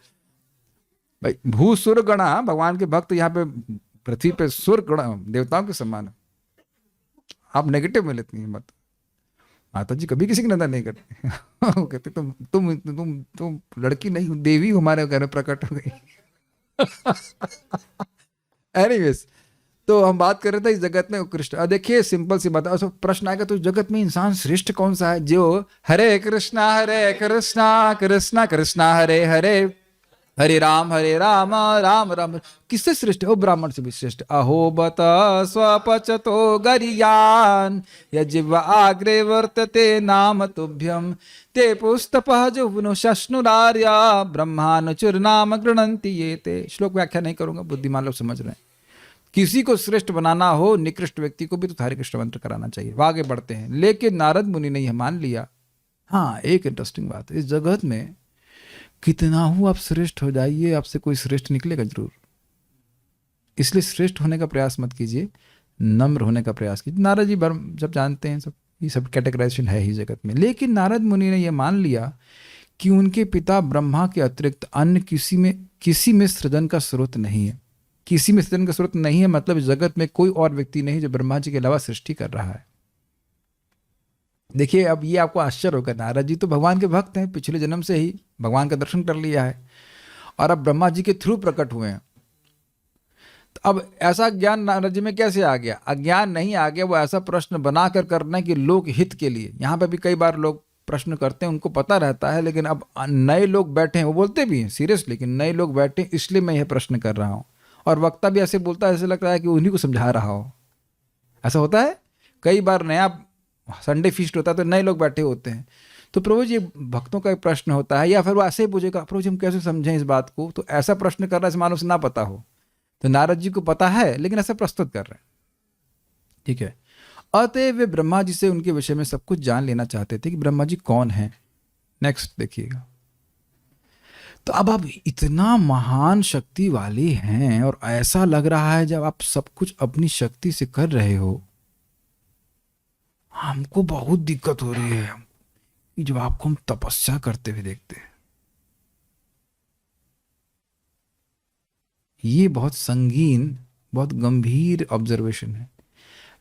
भाई। भू सुर गणा, भगवान के भक्त यहाँ पे पृथ्वी पे सुर गणा देवताओं के समान है। आप नेगेटिव में लेती हैं मत। माता जी कभी किसी की निंदा नहीं करती कहते तुम लड़की नहीं हो, देवी हमारे घर में प्रकट हो गई एनीवेज, तो हम बात कर रहे थे इस जगत में उत्कृष्ट। देखिए सिंपल सी बात है, प्रश्न आएगा तो जगत में इंसान श्रेष्ठ कौन सा है? जो हरे कृष्णा कृष्णा कृष्णा हरे हरे, हरे राम राम राम, किससे श्रेष्ठ है? वो ब्राह्मण से भी श्रेष्ठ। अहो बत स्वपचतो गरियान यजिव आग्रे वर्तते नाम तुभ्यम ते पुस्तपः जुव्नु शश्नुरार्या ब्रह्मानुचुर नाम गृणन्ति ये ते। श्लोक व्याख्या नहीं करूंगा, बुद्धिमान लोग समझ रहे हैं। किसी को श्रेष्ठ बनाना हो, निकृष्ट व्यक्ति को भी तो हरे कृष्ण मंत्र कराना चाहिए। वो आगे बढ़ते हैं, लेकिन नारद मुनि ने यह मान लिया। हाँ, एक इंटरेस्टिंग बात है, इस जगत में कितना हो आप श्रेष्ठ हो जाइए, आपसे कोई श्रेष्ठ निकलेगा जरूर। इसलिए श्रेष्ठ होने का प्रयास मत कीजिए, नम्र होने का प्रयास कीजिए। नारद जी जब जानते हैं सब, ये सब कैटेगराइजेशन है ही जगत में। लेकिन नारद मुनि ने यह मान लिया कि उनके पिता ब्रह्मा के अतिरिक्त अन्य किसी में सृजन का स्रोत नहीं है। किसी में सृजन का स्रोत नहीं है मतलब जगत में कोई और व्यक्ति नहीं जो ब्रह्मा जी के अलावा सृष्टि कर रहा है। देखिए, अब ये आपको आश्चर्य होगा, नारद जी तो भगवान के भक्त हैं, पिछले जन्म से ही भगवान का दर्शन कर लिया है और अब ब्रह्मा जी के थ्रू प्रकट हुए हैं। तो अब ऐसा ज्ञान नारद जी में कैसे आ गया? अज्ञान नहीं आ गया, वो ऐसा प्रश्न बनाकर करना कि लोक हित के लिए। यहाँ पे भी कई बार लोग प्रश्न करते हैं, उनको पता रहता है, लेकिन अब नए लोग बैठे हैं, वो बोलते भी हैं सीरियसली, लेकिन नए लोग बैठे हैं इसलिए मैं यह प्रश्न कर रहा हूँ। और वक्ता भी ऐसे बोलता है, ऐसे लगता है कि उन्हीं को समझा रहा हो। ऐसा होता है कई बार, नया संडे फीस्ट होता है तो नए लोग बैठे होते हैं, तो प्रभु जी भक्तों का एक प्रश्न होता है, या फिर वो ऐसे ही पूछेगा, प्रभु जी हम कैसे समझें इस बात को? तो ऐसा प्रश्न कर रहा है मानो से ना पता हो। तो नारद जी को पता है लेकिन ऐसा प्रस्तुत कर रहे हैं, ठीक है। अतएव वे ब्रह्मा जी से उनके विषय में सब कुछ जान लेना चाहते थे कि ब्रह्मा जी कौन है। नेक्स्ट देखिएगा। तो अब आप इतना महान शक्ति वाले हैं और ऐसा लग रहा है जब आप सब कुछ अपनी शक्ति से कर रहे हो, हमको बहुत दिक्कत हो रही है कि जब आपको हम तपस्या करते हुए देखते हैं। ये बहुत संगीन, बहुत गंभीर ऑब्जर्वेशन है।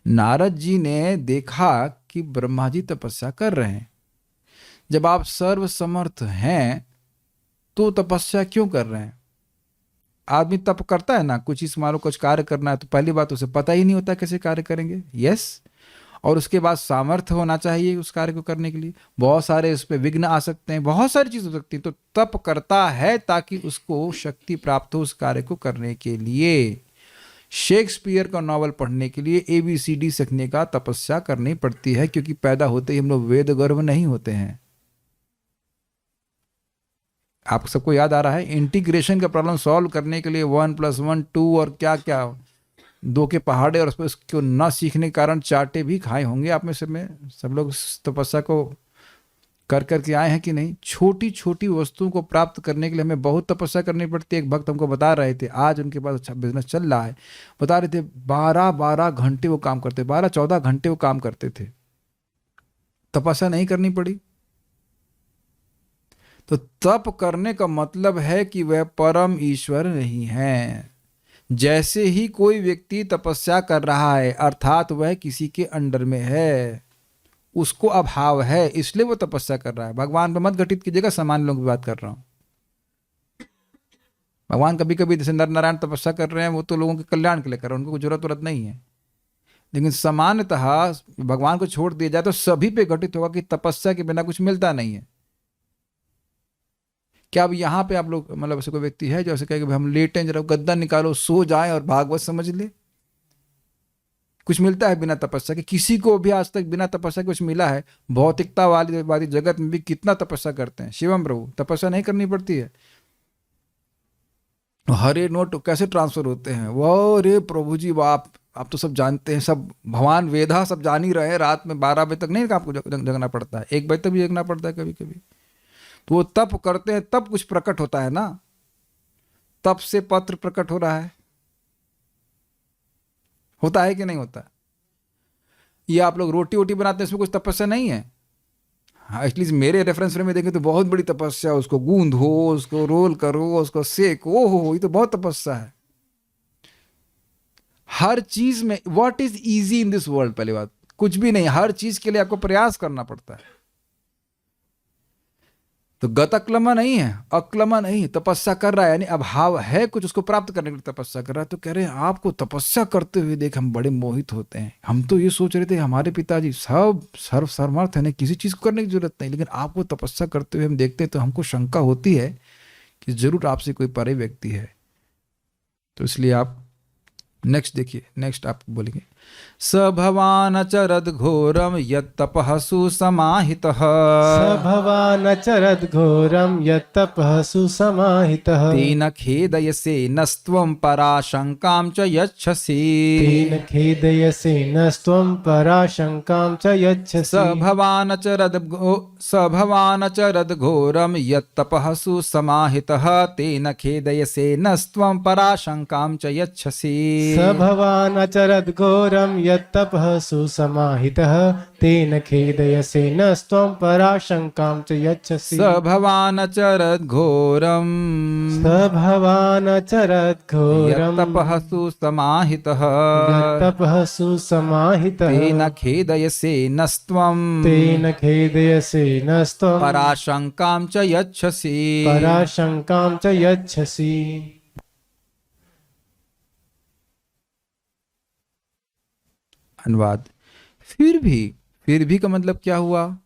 नारद जी ने देखा कि ब्रह्मा जी तपस्या कर रहे हैं। जब आप सर्वसमर्थ हैं तो तपस्या क्यों कर रहे हैं? आदमी तप करता है ना, कुछ चीज मानो कुछ कार्य करना है तो पहली बात उसे पता ही नहीं होता कैसे कार्य करेंगे, यस। और उसके बाद सामर्थ्य होना चाहिए उस कार्य को करने के लिए। बहुत सारे उस पर विघ्न आ सकते हैं, बहुत सारी चीज हो सकती है। तो तप करता है ताकि उसको शक्ति प्राप्त हो उस कार्य को करने के लिए। शेक्सपियर का नॉवल पढ़ने के लिए ABCD सीखने का तपस्या करनी पड़ती है, क्योंकि पैदा होते ही हम लोग वेद गर्भ नहीं होते हैं। आप सबको याद आ रहा है, इंटीग्रेशन का प्रॉब्लम सॉल्व करने के लिए 1 + 1 2 और क्या क्या 2 के पहाड़े, और उस पर उसको न सीखने के कारण चाटे भी खाए होंगे आप में सब लोग तपस्या को कर करके आए हैं कि नहीं। छोटी छोटी वस्तुओं को प्राप्त करने के लिए हमें बहुत तपस्या करनी पड़ती है। एक भक्त हमको बता रहे थे, आज उनके पास अच्छा बिजनेस चल रहा है, बता रहे थे 12-12 घंटे वो काम करते, 12-14 घंटे वो काम करते थे, तपस्या नहीं करनी पड़ी। तो तप करने का मतलब है कि वह परम ईश्वर नहीं है। जैसे ही कोई व्यक्ति तपस्या कर रहा है अर्थात वह किसी के अंडर में है, उसको अभाव है, इसलिए वो तपस्या कर रहा है। भगवान पर मत घटित कीजिएगा, सामान्य लोगों की बात कर रहा हूं। भगवान कभी कभी जैसे नर नारायण तपस्या कर रहे हैं, वो तो लोगों के कल्याण के लिए कर रहे हैं, उनको जरूरत नहीं है। लेकिन सामान्यतः भगवान को छोड़ दिया जाए तो सभी पे घटित होगा कि तपस्या के बिना कुछ मिलता नहीं है। क्या अब यहाँ पे आप लोग मतलब ऐसे कोई व्यक्ति है जो ऐसे कहे कि हम लेटें, जरा गद्दा निकालो, सो जाए और भागवत समझ ले? कुछ मिलता है बिना तपस्या के? किसी को भी आज तक बिना तपस्या के कुछ मिला है? भौतिकता वाली जगत में भी कितना तपस्या करते हैं। शिवम प्रभु, तपस्या नहीं करनी पड़ती है? हरे नोट कैसे ट्रांसफर होते हैं? वो रे प्रभु जी, आप तो सब जानते हैं, सब भगवान वेदा सब जान ही रहे हैं। रात में 12 बजे तक नहीं आपको जगना पड़ता है, 1 बजे तक भी जगना पड़ता है कभी कभी। तो वो तप करते हैं तब कुछ प्रकट होता है ना, तप से पत्र प्रकट हो रहा है, होता है कि नहीं होता? ये आप लोग रोटी वोटी बनाते हैं, इसमें कुछ तपस्या नहीं है? हाँ, एटलीस्ट मेरे रेफरेंस फ्रेम में देखें तो बहुत बड़ी तपस्या, उसको गूंदो, उसको रोल करो, उसको सेको, हो ये तो बहुत तपस्या है। हर चीज में what is easy in this world? पहली बात, कुछ भी नहीं। हर चीज के लिए आपको प्रयास करना पड़ता है। तो गत अक्लमा नहीं है, अक्लमा नहीं, तपस्या कर रहा है, यानी अभाव है कुछ, उसको प्राप्त करने के लिए तपस्या कर रहा है। तो कह रहे हैं आपको तपस्या करते हुए देख हम बड़े मोहित होते हैं। हम तो ये सोच रहे थे हमारे पिताजी सब सर्वसमर्थ है, नहीं किसी चीज को करने की जरूरत नहीं, लेकिन आपको तपस्या करते हुए हम देखते हैं तो हमको शंका होती है कि जरूर आपसे कोई परे व्यक्ति है। तो इसलिए आप नेक्स्ट देखिए, नेक्स्ट आप बोलेंगे, स भवान् अचरद् घोरं यत्तपः सुसमाहितः स भवानचरद् घोरं यत्तपः सुसमाहितः तेन खेदयसे नस्त्वं पराशङ्कां च यच्छसि तेन खेदयसे नस्त्वं पराशङ्कां च यच्छसि स भवानचरद् घोरं यत्तपः सुसमाहितः तेन खेदयसे नस्त्वं पराशङ्कां च यच्छसि स भवानचरद् घोरं यत्तपः सुसमाहितः तेन खेदयसे नस्त्वं पराशङ्कां च यच्छसि स भवानचरद् घोरं स भवानचरद् घोरं यत्तपः सुसमाहितः यत्तपः सुसमाहितः तेन खेदयसे नस्त्वं तेन खेदयसे नस्त्वं पराशङ्कां च यच्छसि पराशङ्कां च यच्छसि। अनुवाद। फिर भी का मतलब क्या हुआ?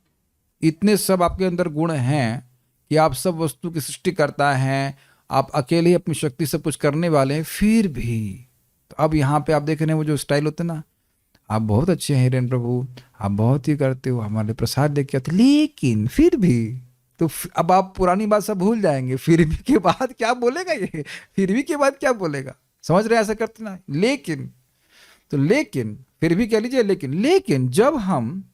इतने सब आपके अंदर गुण हैं कि आप सब वस्तु की सृष्टि करता है, आप अकेले ही अपनी शक्ति से कुछ करने वाले हैं, फिर भी। तो अब यहाँ पे आप देख रहे हैं वो जो स्टाइल होते हैं ना, आप बहुत अच्छे हैं हिरेन प्रभु, आप बहुत ही करते हो, हमारे प्रसाद लेके आते, लेकिन फिर भी। तो अब आप पुरानी बात सब भूल जाएंगे। फिर भी के बाद क्या बोलेगा ये? फिर भी के बाद क्या बोलेगा? समझ रहे हैं? ऐसा करते ना, लेकिन। तो लेकिन फिर भी कह लीजिए लेकिन जब हम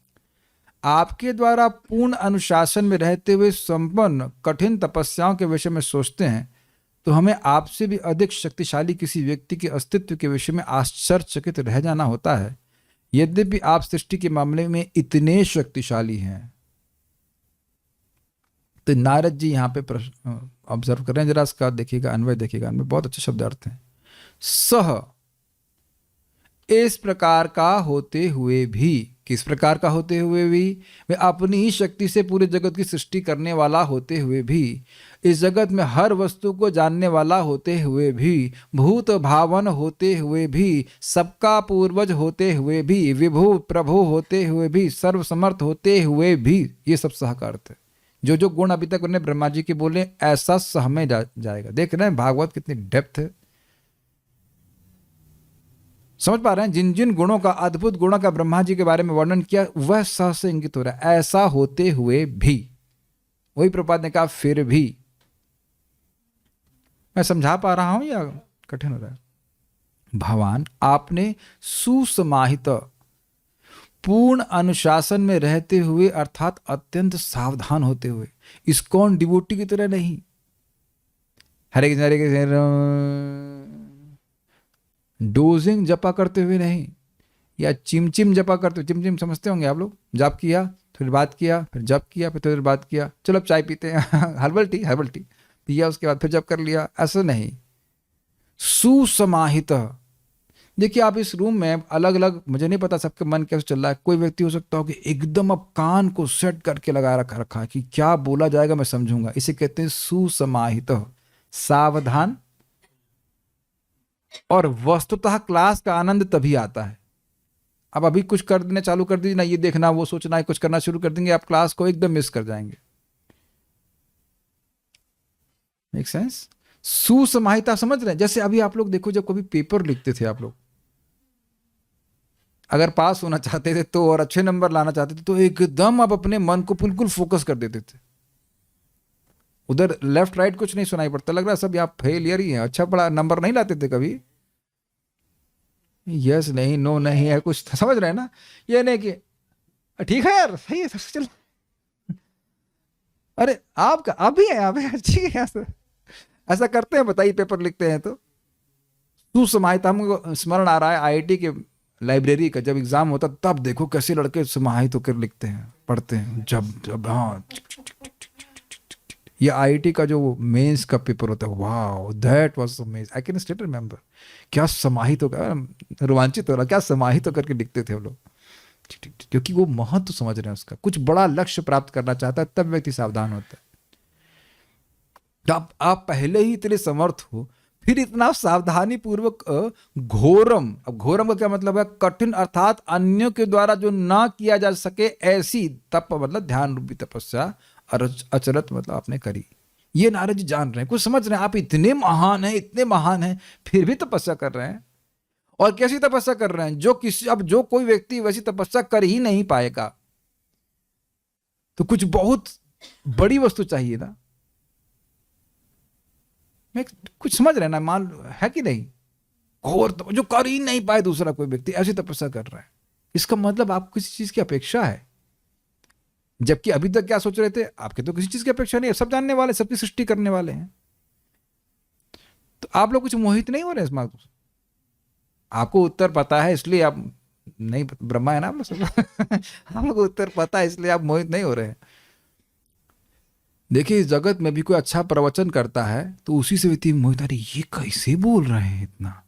आपके द्वारा पूर्ण अनुशासन में रहते हुए संपन्न कठिन तपस्याओं के विषय में सोचते हैं, तो हमें आपसे भी अधिक शक्तिशाली किसी व्यक्ति के अस्तित्व के विषय में आश्चर्यचकित रह जाना होता है, यद्यपि आप सृष्टि के मामले में इतने शक्तिशाली हैं। तो नारद जी यहाँ पे ऑब्जर्व कर रहे हैं, जरा इसका देखिएगा, अन्वय देखिएगा। अन्वय बहुत अच्छे शब्द अर्थ हैं। सह, इस प्रकार का होते हुए भी, किस प्रकार का होते हुए भी? वे अपनी ही शक्ति से पूरे जगत की सृष्टि करने वाला होते हुए भी, इस जगत में हर वस्तु को जानने वाला होते हुए भी, भूत भावन होते हुए भी, सबका पूर्वज होते हुए भी, विभु प्रभु होते हुए भी, सर्वसमर्थ होते हुए भी, ये सब सह का अर्थ है। जो जो गुण अभी तक उन्होंने ब्रह्मा जी के बोले, ऐसा सह में जाएगा। देख रहे हैं भागवत कितनी डेप्थ है, समझ पा रहे हैं? जिन जिन गुणों का, अद्भुत गुणों का ब्रह्मा जी के बारे में वर्णन किया, वह सह से इंगित हो रहा है, ऐसा होते हुए भी। वही प्रपात ने कहा फिर भी। मैं समझा पा रहा हूं या कठिन हो रहा है? भगवान, आपने सुसमाहित पूर्ण अनुशासन में रहते हुए, अर्थात अत्यंत सावधान होते हुए, इस्कॉन डिवोटी की तरह नहीं, हरे डोजिंग जपा करते हुए नहीं, या चिमचिम जपा करते हुए। चिमचिम समझते होंगे आप लोग? जप किया, फिर बात किया, फिर जप किया, फिर थोड़ी देर बात किया, चलो अब चाय पीते हैं हर्बल टी पिया, उसके बाद फिर जप कर लिया, ऐसा नहीं। सुसमाहित। देखिए आप इस रूम में अलग अलग, मुझे नहीं पता सबके मन कैसे चल रहा है। कोई व्यक्ति हो सकता हो कि एकदम अब कान को सेट करके लगा रखा है कि क्या बोला जाएगा मैं समझूंगा। इसे कहते हैं सुसमाहित, सावधान। और वस्तुतः क्लास का आनंद तभी आता है। अब अभी कुछ कर देना चालू कर दीजिए ना, ये देखना वो सोचना है, कुछ करना शुरू कर देंगे, आप क्लास को एकदम मिस कर जाएंगे। Make sense? सुसमाहिता समझ रहे हैं? जैसे अभी आप लोग देखो, जब कभी पेपर लिखते थे आप लोग, अगर पास होना चाहते थे तो, और अच्छे नंबर लाना चाहते थे तो, एकदम आप अपने मन को बिल्कुल फोकस कर देते थे। उधर लेफ्ट राइट कुछ नहीं सुनाई पड़ता, लग रहा सब आप फेलियर ही हैं, अच्छा बड़ा नंबर नहीं लाते थे कभी। यस नहीं, नो नहीं है, कुछ समझ रहे हैं ना? ये नहीं कि ठीक है यार, सही है, चल। अरे आपका अभी है, आप ठीक है, ऐसा करते हैं? बताइए, पेपर लिखते हैं तो। सुसमाहित, हमको स्मरण आ रहा है आईआईटी के लाइब्रेरी का, जब एग्जाम होता तब देखो कैसे लड़के समाहित होकर लिखते हैं, पढ़ते हैं। जब हाँ, ये आईआईटी का जो मेंस का पेपर होता है, wow that was amazing, I can still remember. क्या समाहित होकर, रोमांचित हो रहा, क्या समाहित होकर के लिखते थे हम लोग, क्योंकि वो महत्व समझ रहे हैं उसका। कुछ बड़ा लक्ष्य प्राप्त करना चाहता है तब व्यक्ति सावधान होता है। तो आप पहले ही इतने समर्थ हो, फिर इतना सावधानी पूर्वक घोरम। अब घोरम का क्या मतलब है? कठिन, अर्थात अन्यों के द्वारा जो ना किया जा सके ऐसी तप, मतलब ध्यान रूपी तपस्या, और अचरत मतलब आपने करी। ये नारद जी जान रहे हैं, कुछ समझ रहे हैं, आप इतने महान हैं, इतने महान हैं, फिर भी तपस्या कर रहे हैं। और कैसी तपस्या कर रहे हैं? जो कोई व्यक्ति वैसी तपस्या कर ही नहीं पाएगा, तो कुछ बहुत बड़ी वस्तु चाहिए ना। मैं कुछ समझ रहे ना, मान है कि नहीं? घोर जो कर ही नहीं पाए दूसरा कोई व्यक्ति, ऐसी तपस्या कर रहा है, इसका मतलब आपको किसी चीज की अपेक्षा है। जबकि अभी तक क्या सोच रहे थे? आपके तो किसी चीज की अपेक्षा नहीं है, सब जानने वाले, सबकी सृष्टि करने वाले हैं। तो आप लोग कुछ मोहित नहीं हो रहे इस बात से? आपको उत्तर पता है इसलिए आप नहीं, ब्रह्मा है ना आप लोग सब आप लोग को उत्तर पता है इसलिए आप मोहित नहीं हो रहे हैं। देखिए, इस जगत में भी कोई अच्छा प्रवचन करता है तो उसी से व्यक्ति मोहित, अरे ये कैसे बोल रहे हैं, इतना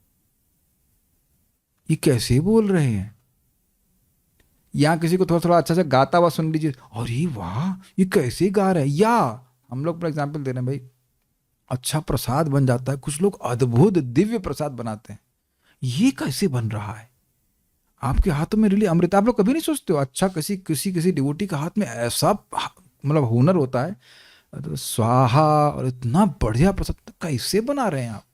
ये कैसे बोल रहे हैं। यहाँ किसी को थोड़ा थोड़ा अच्छा से गाता हुआ सुन लीजिए, अरे वाह ये कैसे गा रहे हैं। या हम लोग फॉर एग्जाम्पल दे रहे हैं भाई, अच्छा प्रसाद बन जाता है, कुछ लोग अद्भुत दिव्य प्रसाद बनाते हैं, ये कैसे बन रहा है? आपके हाथों में रियली अमृत। आप लोग कभी नहीं सोचते हो अच्छा किसी किसी किसी डिवोटी का हाथ में ऐसा मतलब हुनर होता है, तो स्वाहा, और इतना बढ़िया प्रसाद कैसे बना रहे हैं आप?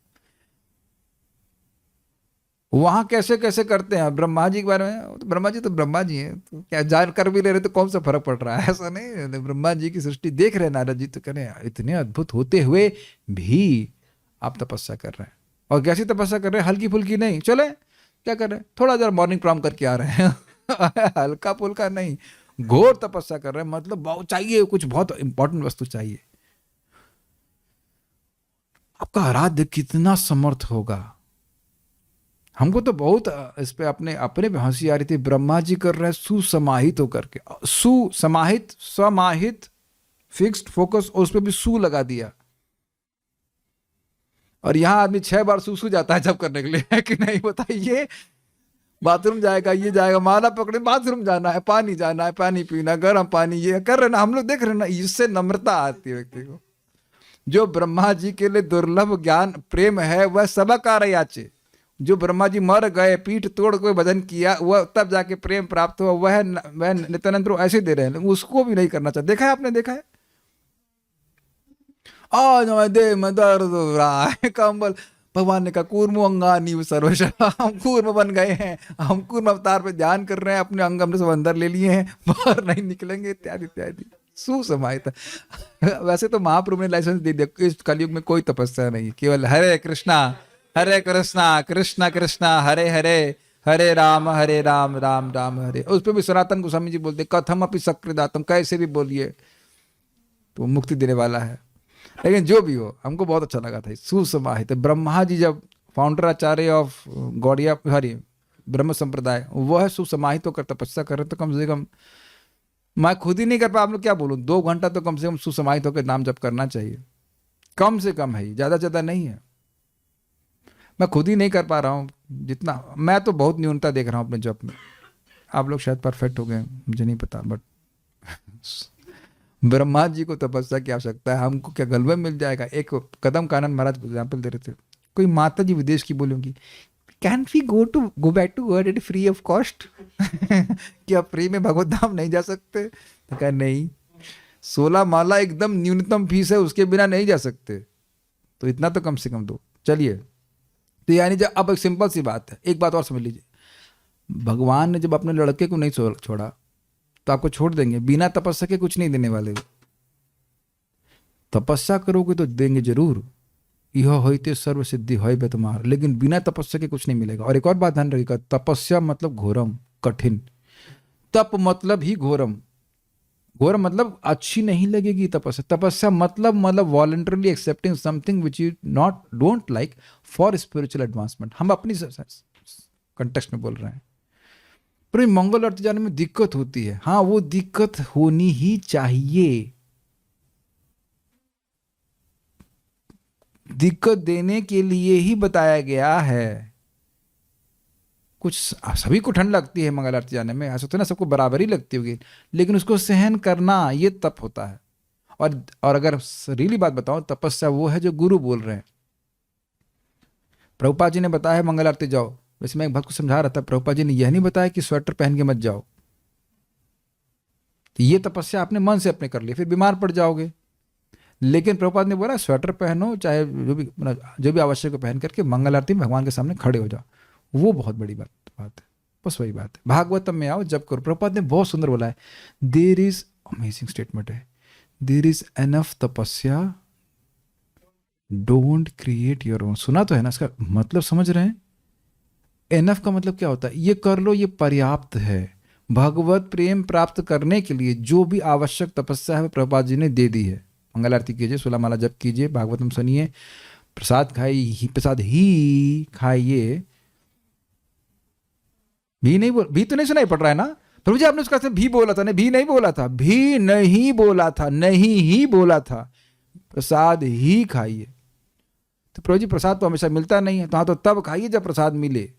वहां कैसे कैसे करते हैं? ब्रह्मा जी के बारे में तो ब्रह्मा जी तो ब्रह्मा जी हैं, तो क्या जान कर भी ले रहे तो कौन सा फर्क पड़ रहा है? ऐसा नहीं, ब्रह्मा जी की सृष्टि देख रहे हैं नारद जी, तो कह रहे हैं इतने अद्भुत होते हुए भी आप तपस्या कर रहे हैं। और कैसी तपस्या कर रहे हैं? हल्की फुल्की नहीं। चले क्या कर रहे हैं? थोड़ा जरा मॉर्निंग प्रॉम करके आ रहे हैं हल्का फुल्का नहीं, घोर तपस्या कर रहे हैं। मतलब बहुत चाहिए, कुछ बहुत इंपॉर्टेंट वस्तु चाहिए। आपका आराध्य कितना समर्थ होगा। हमको तो बहुत इस पे अपने अपने पे हंसी आ रही थी। ब्रह्मा जी कर रहे हैं सुसमाहित होकर के, सुसमाहित, समाहित, फिक्स्ड फोकस, और उस पर भी सु लगा दिया। और यहां आदमी 6 बार सू जाता है जब करने के लिए, है कि नहीं? बताइए, बाथरूम जाएगा, ये जाएगा, माला पकड़े बाथरूम जाना है, पानी जाना है, पानी पीना, गर्म पानी, ये कर रहे ना हम लोग, देख रहे ना। इससे नम्रता आती है व्यक्ति को। जो ब्रह्मा जी के लिए दुर्लभ ज्ञान प्रेम है, वह सबक आ रही आचे। जो ब्रह्मा जी मर गए, पीठ तोड़ कोई भजन किया, वह तब जाके प्रेम प्राप्त हुआ, वह नित्यानंद ऐसे दे रहे हैं, उसको भी नहीं करना चाहिए। देखा है आपने? देखा है? आज हमारे देह में दर्द हो रहा है, कंबल, भगवान ने कहा कूर्म अंगानी सर्वश, हम कूर्म बन गए हैं, हम कूर्म अवतार पे ध्यान कर रहे हैं, अपने अंग हमने सब अंदर ले लिए हैं, बाहर नहीं निकलेंगे, इत्यादि इत्यादि। सुसमाहित। वैसे तो महाप्रभु ने लाइसेंस दे दिया, इस कलयुग में कोई तपस्या नहीं, केवल हरे कृष्णा कृष्णा कृष्णा हरे हरे, हरे राम राम राम हरे। उस पर भी सनातन गोस्वामी जी बोलते कथम अपि सकृदातम, कैसे भी बोलिए तो मुक्ति देने वाला है। लेकिन जो भी हो, हमको बहुत अच्छा लगा था सुसमाहित। ब्रह्मा जी जब founder Acharya of Gaudiya Hari ब्रह्म संप्रदाय, वह सुसमाहित होकर तपस्या कर रहे, तो कम से कम मैं खुद ही नहीं कर पाया, आप लोग क्या बोलूं, 2 घंटा तो कम से कम सुसमाहित होकर नाम जप करना चाहिए, कम से कम है, ज्यादा ज्यादा नहीं है। मैं खुद ही नहीं कर पा रहा हूँ जितना, मैं तो बहुत न्यूनता देख रहा हूँ अपने जप में। आप लोग शायद परफेक्ट हो गए, मुझे नहीं पता, बट ब्रह्मा जी को तपस्या की आवश्यकता है, हमको क्या गलबा मिल जाएगा? एक कदम कानन महाराज एग्जाम्पल दे रहे थे, कोई माता जी विदेश की बोलूंगी, can we go back to word it free of cost? क्या फ्री में भगवत धाम नहीं जा सकते? तो कहा नहीं, 16 माला एकदम न्यूनतम फीस है, उसके बिना नहीं जा सकते, तो इतना तो कम से कम दो। चलिए, तो यानी जब अब एक सिंपल सी बात है, एक बात और समझ लीजिए, भगवान ने जब अपने लड़के को नहीं छोड़ा तो आपको छोड़ देंगे? बिना तपस्या के कुछ नहीं देने वाले। तपस्या करोगे तो देंगे जरूर, यह होते सर्व सिद्धि होय बे तुम्हार, लेकिन बिना तपस्या के कुछ नहीं मिलेगा। और एक और बात ध्यान रखिएगा, तपस्या मतलब घोरम, कठिन। तप मतलब ही घोरम, घोरम मतलब अच्छी नहीं लगेगी तपस्या। तपस्या मतलब voluntarily accepting something which you not don't like for spiritual advancement. हम अपनी कंटेक्स्ट में बोल रहे हैं, पर मंगल अर्थ जाने में दिक्कत होती है। हाँ, वो दिक्कत होनी ही चाहिए, दिक्कत देने के लिए ही बताया गया है। कुछ सभी को ठंड लगती है मंगल आरती जाने में, ऐसा तो ना सबको बराबरी लगती होगी, लेकिन उसको सहन करना ये तप होता है। और अगर रियली बात बताऊं, तपस्या वो है जो गुरु बोल रहे हैं। प्रभुपाद जी ने बताया है मंगल आरती जाओ, वैसे मैं एक भक्त को समझा रहा था, प्रभुपाद जी ने यह नहीं बताया कि स्वेटर पहन के मत जाओ। तो ये तपस्या आपने मन से अपने कर ली, फिर बीमार पड़ जाओगे। लेकिन प्रभुपाद ने बोला स्वेटर पहनो, चाहे जो भी आवश्यक पहन करके मंगल आरती में भगवान के सामने खड़े हो जाओ। वो बहुत बड़ी बात है। बस वही बात है। भागवतम में आओ, जब करो। प्रभुपाद ने बहुत सुंदर बोला है, देर इज, अमेजिंग स्टेटमेंट है, देर इज एनफ तपस्या, डोंट क्रिएट योर ओन। सुना तो है ना, इसका मतलब समझ रहे हैं? एनफ का मतलब क्या होता है? ये कर लो, ये पर्याप्त है। भगवत प्रेम प्राप्त करने के लिए जो भी आवश्यक तपस्या है, प्रभुपाद जी ने दे दी है। मंगल आरती कीजिए, 16 माला जप कीजिए, भागवतम सुनिए, प्रसाद खाइए, प्रसाद ही खाइए। भी नहीं बोल, भी तो नहीं सुनाई पड़ रहा है ना? प्रभु जी आपने उसका भी बोला था, नहीं भी नहीं बोला था, भी नहीं बोला था, नहीं ही बोला था, प्रसाद ही खाइए। तो प्रभु जी प्रसाद तो हमेशा मिलता नहीं है, तो हाँ, तो तब खाइए जब प्रसाद मिले।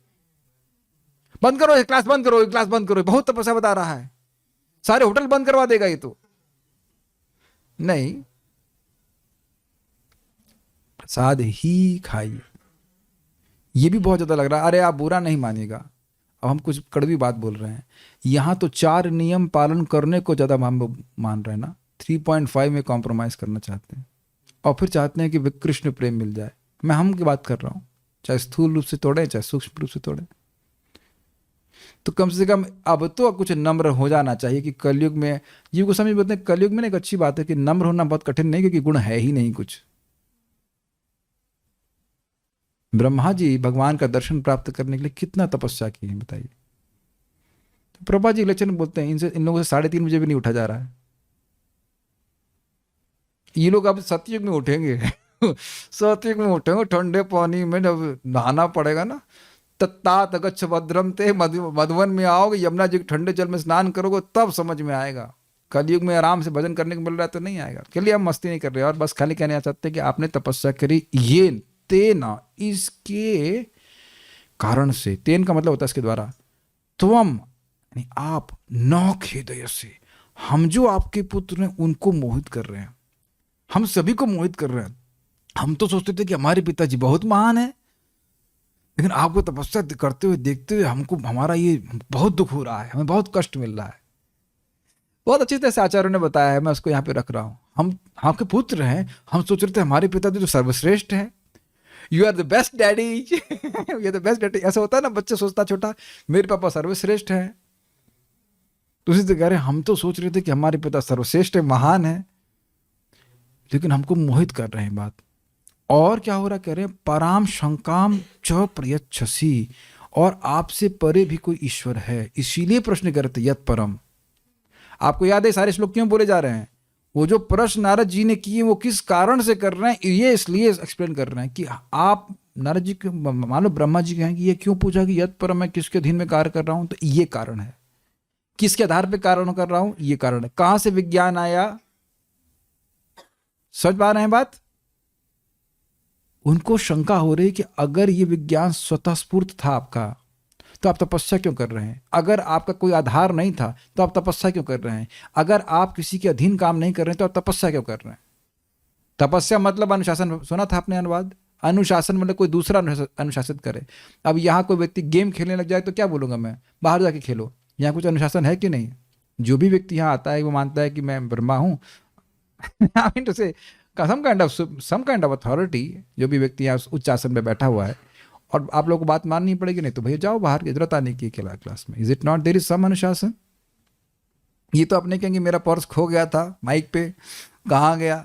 बंद करो ये क्लास, बंद करो ये क्लास, बंद करो, बहुत तपस्या बता रहा है, सारे होटल बंद करवा देगा ये तो। नहीं, प्रसाद ही खाइए। ये भी बहुत ज्यादा लग रहा है। अरे आप बुरा नहीं मानिएगा, अब हम कुछ कड़वी बात बोल रहे हैं। यहाँ तो 4 नियम पालन करने को ज़्यादा हम मान रहे हैं ना, 3.5 में कॉम्प्रोमाइज़ करना चाहते हैं, और फिर चाहते हैं कि कृष्ण प्रेम मिल जाए। मैं हम की बात कर रहा हूँ, चाहे स्थूल रूप से तोड़े चाहे सूक्ष्म रूप से तोड़े। तो कम से कम अब तो कुछ नम्र हो जाना चाहिए कि कलयुग में, जीव गोस्वामी बोलते हैं कलयुग में ना एक अच्छी बात है कि नम्र होना बहुत कठिन नहीं, क्योंकि गुण है ही नहीं कुछ। ब्रह्मा जी भगवान का दर्शन प्राप्त करने के लिए कितना तपस्या की है बताइए। तो प्रभा जी लेक्चर में बोलते हैं, इन लोगों से 3:30 बजे भी नहीं उठा जा रहा है। ये लोग अब सतयुग में उठेंगे सतयुग में उठेंगे, ठंडे पानी में जब नहाना पड़ेगा ना, तत्तात गच्छ भद्रम ते, मधुवन में आओगे, यमुना जी के ठंडे जल में स्नान करोगे, तब समझ में आएगा। कलयुग में आराम से भजन करने को मिल रहा है तो नहीं आएगा। के लिए हम मस्ती नहीं कर रहे, और बस खाली कहना चाहते हैं कि आपने तपस्या करी, ये तेना, इसके कारण से, तेन का मतलब होता है इसके द्वारा, त्वम यानी आप, न खेदय से, हम जो आपके पुत्र हैं उनको मोहित कर रहे हैं, हम सभी को मोहित कर रहे हैं। हम तो सोचते थे कि हमारे पिताजी बहुत महान है, लेकिन आपको तपस्या करते हुए देखते हुए हमको, हमारा ये बहुत दुख हो रहा है, हमें बहुत कष्ट मिल रहा है। बहुत अच्छी तरह से आचार्यों ने बताया है, मैं उसको यहाँ पे रख रहा हूँ। हम आपके पुत्र हैं, हम सोच रहे थे हमारे पिताजी तो सर्वश्रेष्ठ है, you are the best daddy, you are the best daddy. ऐसा होता है ना, बच्चे सोचता छोटा, मेरे पापा सर्वश्रेष्ठ है। तो उसी से कह रहे हम तो सोच रहे थे कि हमारे पिता सर्वश्रेष्ठ है, महान है, लेकिन हमको मोहित कर रहे हैं बात। और क्या हो रहा, कह रहे हैं पराम शंकाम च प्रयच्छसी, और आपसे परे भी कोई ईश्वर है, इसीलिए प्रश्न करते यत परम। आपको याद है सारे श्लोक क्यों बोले जा रहे हैं? वो जो प्रश्न नारद जी ने किए वो किस कारण से कर रहे हैं, ये इसलिए एक्सप्लेन कर रहे हैं कि आप नारद जी, मान लो ब्रह्मा जी कहें कि ये क्यों पूछा कि यत परम मैं किसके अधीन में कार्य कर रहा हूं, तो ये कारण है। किसके आधार पे कारण कर रहा हूं, ये कारण है। कहां से विज्ञान आया, समझ पा रहे हैं बात? उनको शंका हो रही कि अगर ये विज्ञान स्वतः स्फूर्त था आपका, तो आप तपस्या क्यों कर रहे हैं? अगर आपका कोई आधार नहीं था तो आप तपस्या क्यों कर रहे हैं? अगर आप किसी के अधीन काम नहीं कर रहे हैं तो आप तपस्या क्यों कर रहे हैं? तपस्या मतलब अनुशासन, सुना था आपने अनुवाद? अनुशासन मतलब कोई दूसरा अनुशासित करे। अब यहाँ कोई व्यक्ति गेम खेलने लग जाए तो क्या बोलूंगा मैं, बाहर जाके खेलो। यहाँ कुछ अनुशासन है कि नहीं? जो भी व्यक्ति यहाँ आता है वो मानता है कि मैं ब्रह्मा हूँ आई मीन टू से सम काइंड ऑफ अथॉरिटी। जो भी व्यक्ति यहाँ उच्च आसन पे बैठा हुआ है, और आप लोगों को बात माननी पड़ेगी, नहीं तो भैया जाओ बाहर, की जरूरत आने की क्लास में। Is it not there is some अनुशासन? ये तो अपने कहेंगे मेरा पर्स खो गया था माइक पे, कहाँ गया?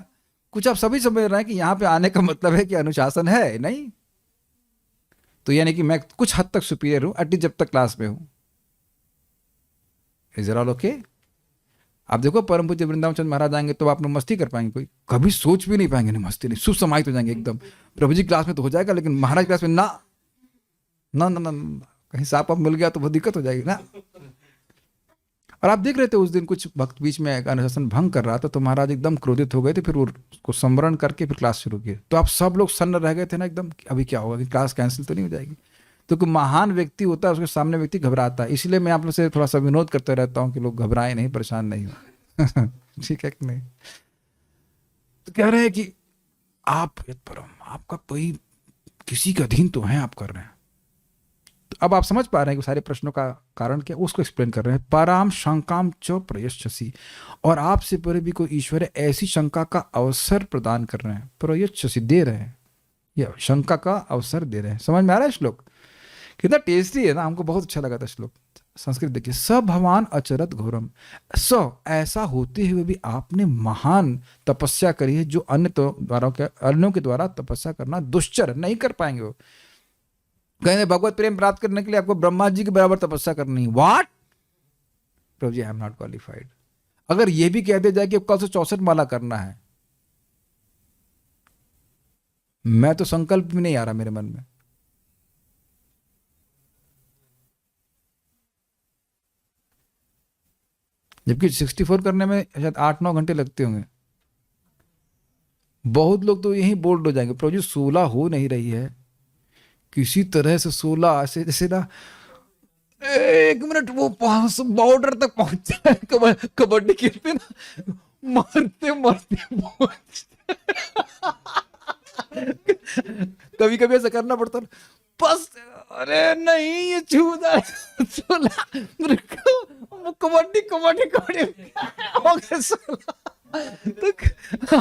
कुछ आप सभी समझ रहे हैं कि यहाँ पे आने का मतलब है कि अनुशासन है नहीं। तो यानी कि मैं कुछ हद तक सुपीरियर हूँ, एटलीस्ट जब तक क्लास में हूँ। Is it all okay? आप देखो परम पूज्य वृंदावन चंद्र महाराज आएंगे तो आप लोग मस्ती कर पाएंगे? कोई कभी सोच भी नहीं पाएंगे, नहीं मस्ती नहीं, शुभ समाहित हो जाएंगे एकदम। प्रभु जी क्लास में तो हो जाएगा, लेकिन महाराज क्लास में ना ना ना ना, कहीं सांप मिल गया तो बहुत दिक्कत हो जाएगी ना। और आप देख रहे थे उस दिन कुछ भक्त बीच में अनुशासन भंग कर रहा था, तो महाराज एकदम क्रोधित हो गए थे, फिर वो उसको संवरण करके फिर क्लास शुरू किए। तो आप सब लोग सन्न रह गए थे ना एकदम, अभी क्या होगा, कि क्लास कैंसिल तो नहीं हो जाएगी? तो कोई महान व्यक्ति होता है, उसके सामने व्यक्ति घबराता है। इसलिए मैं आप लोग से थोड़ा सा विनोद करते रहता हूँ कि लोग घबराए नहीं, परेशान नहीं हो ठीक है कि नहीं? तो कह रहे हैं कि आप परम, आपका कोई किसी के अधीन तो है, आप कर रहे हैं। तो अब आप समझ पा रहे हैं कि सारे प्रश्नों का कारण क्या, उसको एक्सप्लेन कर रहे हैं। पराम शंकाम च प्रयच्छसि, और आपसे परे भी कोई ईश्वर है, ऐसी शंका का अवसर प्रदान कर रहे हैं। प्रयच्छसि दे रहे हैं, या शंका का अवसर दे रहे हैं। समझ में आ रहा है श्लोक? कितना टेस्टी है ना, हमको बहुत अच्छा लगा था श्लोक। संस्कृत देखिए, स भवान अचरत घोरम, स ऐसा होते हुए भी आपने महान तपस्या करी है, जो अन्य तो द्वारा अन्यों के द्वारा तपस्या करना दुश्चर, नहीं कर पाएंगे वो। कहने भगवत प्रेम प्राप्त करने के लिए आपको ब्रह्मा जी के बराबर तपस्या करनी है। What? Prabhu ji, I am not qualified. अगर ये भी कह दिया जाए कि कल से 64 माला करना है, मैं तो संकल्प भी नहीं आ रहा मेरे मन में। जबकि 64 करने में शायद 8-9 घंटे लगते होंगे। बहुत लोग तो यही बोल्ड हो जाएंगे, प्रभु जी 16 हो नहीं रही है, किसी तरह से 16 ऐसे जैसे ना 1 मिनट वो बॉर्डर तक पहुंच जाए, कबड्डी खेलते ना, मारते मारते कभी कभी ऐसा करना पड़ता है, बस अरे नहीं ये छूदा कबड्डी कबड्डी कबड्डी हो गए 16। तो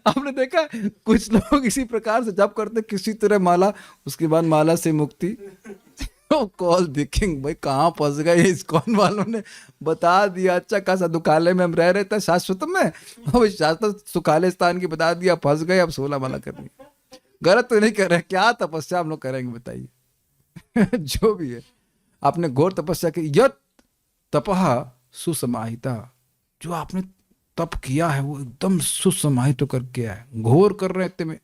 आपने देखा कुछ लोग इसी प्रकार से जब करते किसी तरह माला, उसके बाद माला से मुक्ति। कॉल दिखेंगे भाई कहाँ फंस गए, इस्कॉन वालों ने बता दिया, अच्छा खासा दुखालय में हम रह रहे थे शाश्वत में, अब शाश्वत सुखालय स्थान की बता दिया, फंस गए, अब 16 माला करनी। गलत तो नहीं कर रहे, क्या तपस्या हम लोग करेंगे बताइए। जो भी है, आपने घोर तपस्या की, यत तपः सुसमाहिता, जो आपने तप किया है वो एकदम सुसमाहित होकर किया है। घोर कर रहे थे में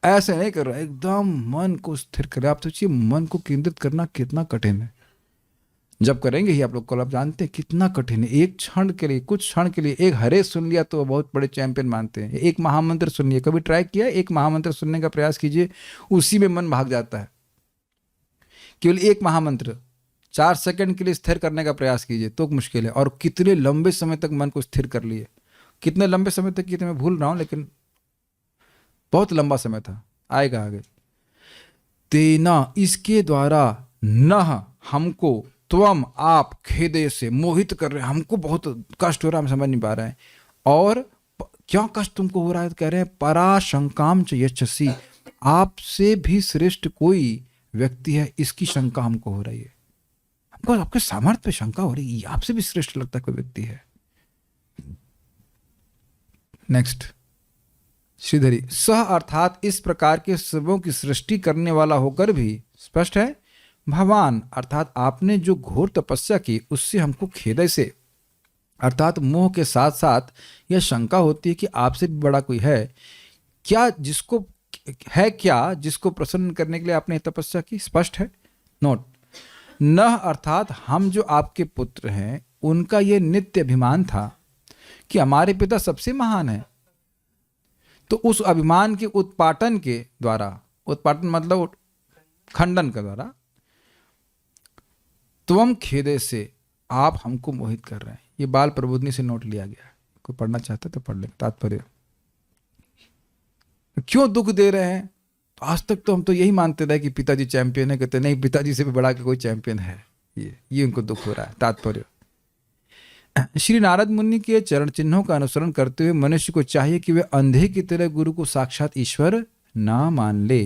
ऐसे नहीं कर रहा, एकदम मन को स्थिर करें। आप सोचिए मन को केंद्रित करना कितना कठिन है। जब करेंगे ही आप लोग को आप जानते हैं कितना कठिन है। एक क्षण के लिए, कुछ क्षण के लिए एक हरे सुन लिया तो बहुत बड़े चैंपियन मानते हैं। एक महामंत्र सुन लिया, कभी ट्राई किया? एक महामंत्र सुनने का प्रयास कीजिए, उसी में मन भाग जाता है। केवल एक महामंत्र 4 सेकंड के लिए स्थिर करने का प्रयास कीजिए तो मुश्किल है। और कितने लंबे समय तक मन को स्थिर कर लिए, कितने लंबे समय तक कितने, मैं भूल रहा हूं लेकिन बहुत लंबा समय था, आएगा आगे। तेना, इसके द्वारा, न हमको, त्वम आप, खेदे से, मोहित कर रहे हैं, हमको बहुत कष्ट हो रहा है, हम समझ नहीं पा रहे हैं। और क्या कष्ट तुमको हो रहा है? कह रहे हैं पराशंकाम च यच्छसि, आपसे भी श्रेष्ठ कोई व्यक्ति है, इसकी शंका हमको हो रही है। हमको आपके सामर्थ्य पे शंका हो रही है, आपसे भी श्रेष्ठ लगता है कोई व्यक्ति है। नेक्स्ट, श्रीधरी, सह अर्थात इस प्रकार के सबों की सृष्टि करने वाला होकर भी, स्पष्ट है, भगवान अर्थात आपने जो घोर तपस्या की उससे हमको खेद से अर्थात मोह के साथ साथ यह शंका होती है कि आपसे भी बड़ा कोई है क्या, जिसको है क्या जिसको प्रसन्न करने के लिए आपने तपस्या की। स्पष्ट है। नोट, न अर्थात हम जो आपके पुत्र हैं उनका यह नित्य अभिमान था कि हमारे पिता सबसे महान है। तो उस अभिमान के उत्पाटन के द्वारा, उत्पाटन मतलब खंडन के द्वारा, त्वम खेदे से, आप हमको मोहित कर रहे हैं। ये बाल प्रबोधनी से नोट लिया गया है, कोई पढ़ना चाहता तो पढ़ ले। तात्पर्य, क्यों दुख दे रहे हैं? तो आज तक तो हम तो यही मानते रहे कि पिताजी चैंपियन है, कहते नहीं पिताजी से भी बड़ा के कोई चैंपियन है। ये उनको दुख हो रहा है। तात्पर्य, श्री नारद मुनि के चरण चिन्हों का अनुसरण करते हुए मनुष्य को चाहिए कि वे अंधे की तरह गुरु को साक्षात ईश्वर ना मान ले।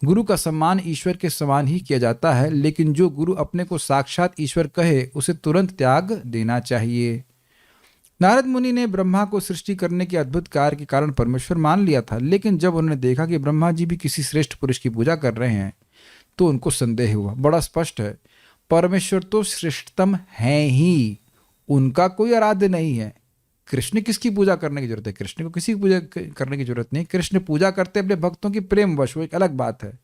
गुरु का सम्मान ईश्वर के समान ही किया जाता है, लेकिन जो गुरु अपने को साक्षात ईश्वर कहे उसे तुरंत त्याग देना चाहिए। नारद मुनि ने ब्रह्मा को सृष्टि करने के अद्भुत कार्य के कारण परमेश्वर मान लिया था, लेकिन जब उन्होंने देखा कि ब्रह्मा जी भी किसी श्रेष्ठ पुरुष की पूजा कर रहे हैं तो उनको संदेह हुआ। बड़ा स्पष्ट है, परमेश्वर तो श्रेष्ठतम है ही, उनका कोई आराध्य नहीं है। कृष्ण किसकी पूजा करने की जरूरत है? कृष्ण को किसी की पूजा करने की जरूरत नहीं। कृष्ण पूजा करते अपने भक्तों की प्रेम वश, वो एक अलग बात है,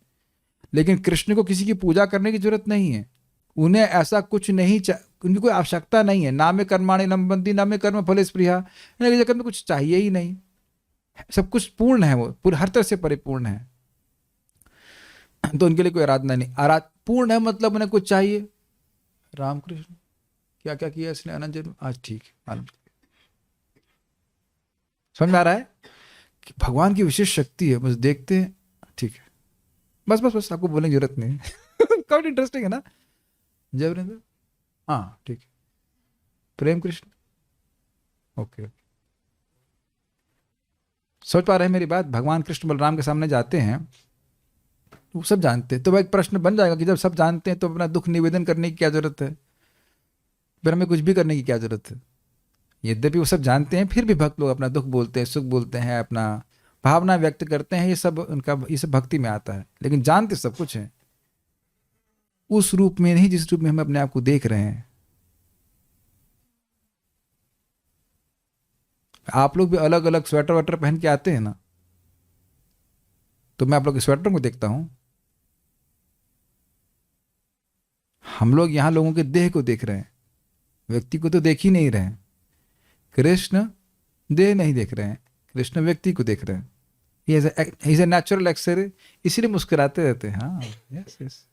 लेकिन कृष्ण को किसी की पूजा करने की जरूरत नहीं है। उन्हें ऐसा कुछ नहीं, उनकी कोई आवश्यकता नहीं है। नामे कर्माणि नम्बन्ति नामे कर्म फले स्पृहा, जगत में कुछ चाहिए ही नहीं, सब कुछ पूर्ण है, वो पूरे हर तरह से परिपूर्ण है, तो उनके लिए कोई आराधना नहीं। पूर्ण है मतलब उन्हें कुछ चाहिए। रामकृष्ण क्या क्या किया इसने अनंत जन्म, आज ठीक है, समझ में आ रहा है कि भगवान की विशेष शक्ति है, बस देखते हैं, ठीक है, बस बस बस, आपको बोलने की जरूरत नहीं। काफी इंटरेस्टिंग है ना जयवरेंद्र? हाँ ठीक है। प्रेम कृष्ण, ओके, सोच पा रहे हैं मेरी बात? भगवान कृष्ण बलराम के सामने जाते हैं वो सब जानते हैं। तो वह एक प्रश्न बन जाएगा कि जब सब जानते हैं तो अपना दुख निवेदन करने की क्या जरूरत है, फिर हमें कुछ भी करने की क्या जरूरत है। यद्यपि वो सब जानते हैं फिर भी भक्त लोग अपना दुख बोलते हैं, सुख बोलते हैं, अपना भावना व्यक्त करते हैं, ये सब उनका, ये सब भक्ति में आता है, लेकिन जानते सब कुछ है उस रूप में नहीं जिस रूप में हम अपने आप को देख रहे हैं। आप लोग भी अलग अलग स्वेटर वेटर पहन के आते हैं ना, तो मैं आप लोग के स्वेटर को देखता हूं, हम लोग यहां लोगों के देह को देख रहे हैं, व्यक्ति को तो देख ही नहीं रहे हैं। कृष्ण देह नहीं देख रहे हैं, कृष्ण व्यक्ति को देख रहे हैं। He is a natural x-ray, इसीलिए मुस्कुराते रहते हैं। हाँ, यस यस।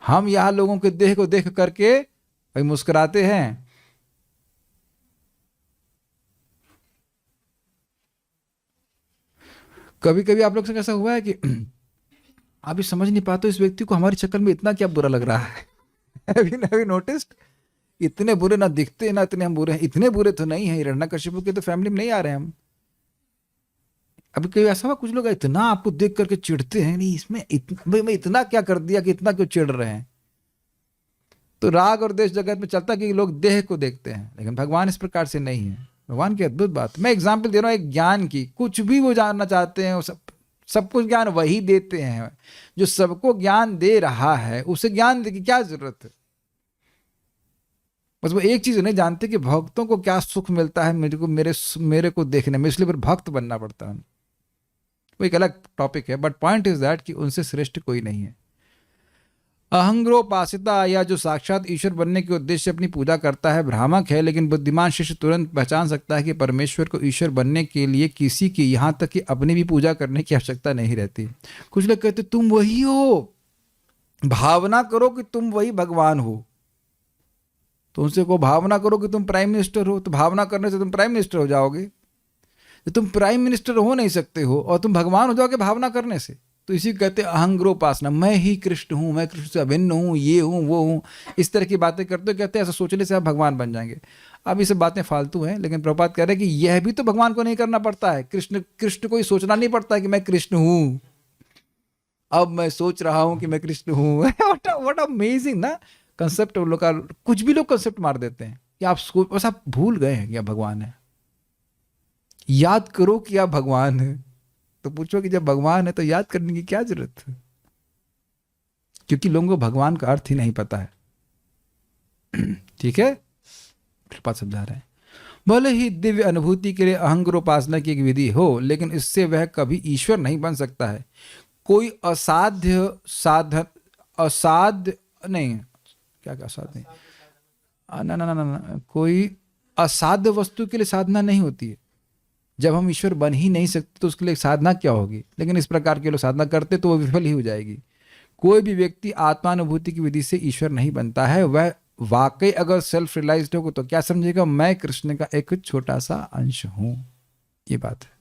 हम यहां लोगों के देह को देख करके भाई मुस्कुराते हैं। कभी कभी आप लोग से कैसा हुआ है कि आप भी समझ नहीं पाते इस व्यक्ति को हमारी शक्ल में इतना क्या बुरा लग रहा है। Have you noticed? इतने बुरे ना दिखते ना, इतने हम बुरे हैं। इतने बुरे तो नहीं है, हिरण्यकशिपु के तो फैमिली में नहीं आ रहे हम। अभी कभी ऐसा हुआ कुछ लोग इतना आपको देख करके चिढ़ते हैं, नहीं इसमें भाई मैं इतना क्या कर दिया कि इतना क्यों चिढ़ रहे हैं। तो राग और देश जगत में चलता कि लोग देह को देखते हैं, लेकिन भगवान इस प्रकार से नहीं है। भगवान की अद्भुत बात, मैं एग्जाम्पल दे रहा हूँ एक ज्ञान की। कुछ भी वो जानना चाहते हैं, सब कुछ ज्ञान वही देते हैं जो सबको ज्ञान दे रहा है। उसे ज्ञान दे की क्या जरूरत है। बस वो एक चीज नहीं जानते कि भक्तों को क्या सुख मिलता है मेरे को देखने में, इसलिए फिर भक्त बनना पड़ता है। वो एक अलग टॉपिक है, बट पॉइंट इज दैट कि उनसे श्रेष्ठ कोई नहीं है। अहंग्रोपासिता, या जो साक्षात ईश्वर बनने के उद्देश्य से अपनी पूजा करता है, भ्रामक है, लेकिन बुद्धिमान शिष्य तुरंत पहचान सकता है कि परमेश्वर को ईश्वर बनने के लिए किसी की, यहाँ तक कि अपनी भी पूजा करने की आवश्यकता नहीं रहती। कुछ लोग कहते तुम वही हो, भावना करो कि तुम वही भगवान हो। तो उनसे को भावना करो कि तुम प्राइम मिनिस्टर हो, तो भावना करने से तुम प्राइम मिनिस्टर हो जाओगे। तो तुम प्राइम मिनिस्टर हो नहीं सकते हो और तुम भगवान हो जाओगे भावना करने से। तो इसी को कहते हैं अहंग्रोपासना। मैं ही कृष्ण हूँ, मैं कृष्ण से अभिन्न हूँ, ये हूँ वो हूँ, इस तरह की बातें करते हो। कहते हैं ऐसा सोचने से आप भगवान बन जाएंगे। अब ये सब बातें फालतू हैं, लेकिन प्रभुपाद कह रहे हैं कि यह भी तो भगवान को नहीं करना पड़ता है। कृष्ण को ही सोचना नहीं पड़ता है कि मैं कृष्ण हूँ, अब मैं सोच रहा हूँ कि मैं कृष्ण हूँ। व्हाट अमेजिंग ना कंसेप्ट। लोग का कुछ भी लोग कंसेप्ट मार देते हैं कि आप बस आप भूल गए हैं कि आप भगवान है। याद करो कि आप भगवान है। तो पूछो कि जब भगवान है तो याद करने की क्या जरूरत है, क्योंकि लोगों को भगवान का अर्थ ही नहीं पता है। ठीक है, कृपा समझा रहे हैं। भले ही दिव्य अनुभूति के लिए अहंग्रोपासना की एक विधि हो, लेकिन इससे वह कभी ईश्वर नहीं बन सकता है। कोई असाध्य साधन, असाध्य नहीं, क्या असाध्य नहीं, ना, कोई असाध्य वस्तु के लिए साधना नहीं होती है। जब हम ईश्वर बन ही नहीं सकते तो उसके लिए साधना क्या होगी। लेकिन इस प्रकार के लोग साधना करते तो वो विफल ही हो जाएगी। कोई भी व्यक्ति आत्मानुभूति की विधि से ईश्वर नहीं बनता है। वह वाकई अगर सेल्फ रियलाइज्ड हो तो क्या समझेगा, मैं कृष्ण का एक छोटा सा अंश हूं। ये बात है।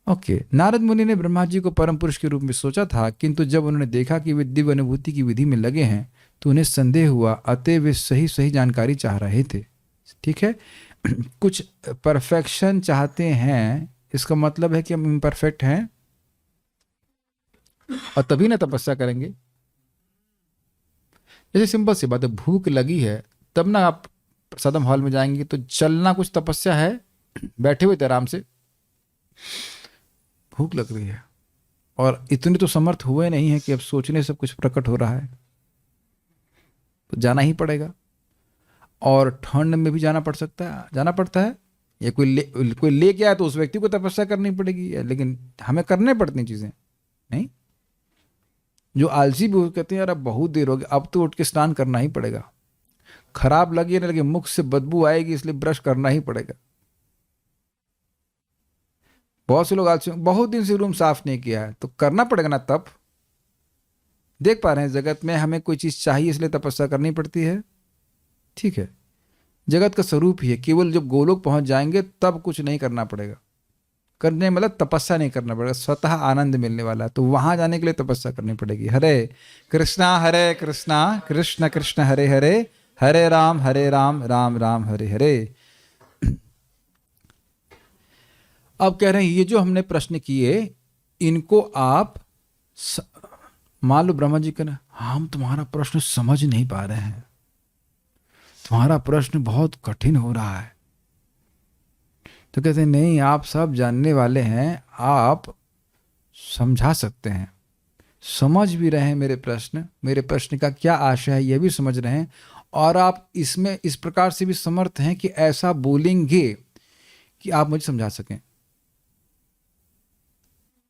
ओके, नारद मुनि ने ब्रह्मा जी को परम पुरुष के रूप में सोचा था, किंतु जब उन्होंने देखा कि वे दिव्य अनुभूति की विधि में लगे हैं तो उन्हें संदेह हुआ। अतः वे सही जानकारी चाह रहे थे। ठीक है, कुछ परफेक्शन चाहते हैं, इसका मतलब है कि हम इम्परफेक्ट हैं और तभी ना तपस्या करेंगे। जैसे सिंपल सी बात है, भूख लगी है तब ना आप सदम हॉल में जाएंगे, तो चलना कुछ तपस्या है। बैठे हुए थे आराम से, भूख लग रही है और इतने तो समर्थ हुए नहीं है कि अब सोचने से कुछ प्रकट हो रहा है, तो जाना ही पड़ेगा। और ठंड में भी जाना पड़ता है। या कोई ले के आया तो उस व्यक्ति को तपस्या करनी पड़ेगी, लेकिन हमें करने पड़ती हैं चीजें। नहीं, जो आलसी भी कहते हैं यार अब बहुत देर हो गई, अब तो उठ के स्नान करना ही पड़ेगा। खराब लगे ना लगे, मुख से बदबू आएगी, इसलिए ब्रश करना ही पड़ेगा। बहुत से लोग आलसी, बहुत दिन से रूम साफ नहीं किया है, तो करना पड़ेगा ना। तब देख पा रहे हैं जगत में हमें कोई चीज चाहिए इसलिए तपस्या करनी पड़ती है। ठीक है, जगत का स्वरूप ही है। केवल जब गोलोक पहुंच जाएंगे तब कुछ नहीं करना पड़ेगा। करने मतलब तपस्या नहीं करना पड़ेगा, स्वतः आनंद मिलने वाला है। तो वहां जाने के लिए तपस्या करनी पड़ेगी। हरे कृष्णा कृष्ण कृष्ण हरे हरे, हरे राम राम राम हरे हरे। अब कह रहे हैं ये जो हमने प्रश्न किए, इनको आप मान लो ब्रह्मा जी कहना, हम तुम्हारा प्रश्न समझ नहीं पा रहे हैं, तुम्हारा प्रश्न बहुत कठिन हो रहा है। तो कहते हैं नहीं, आप सब जानने वाले हैं, आप समझा सकते हैं, समझ भी रहे हैं मेरे प्रश्न का क्या आशय है, यह भी समझ रहे हैं, और आप इसमें इस प्रकार से भी समर्थ हैं कि ऐसा बोलेंगे कि आप मुझे समझा सकें।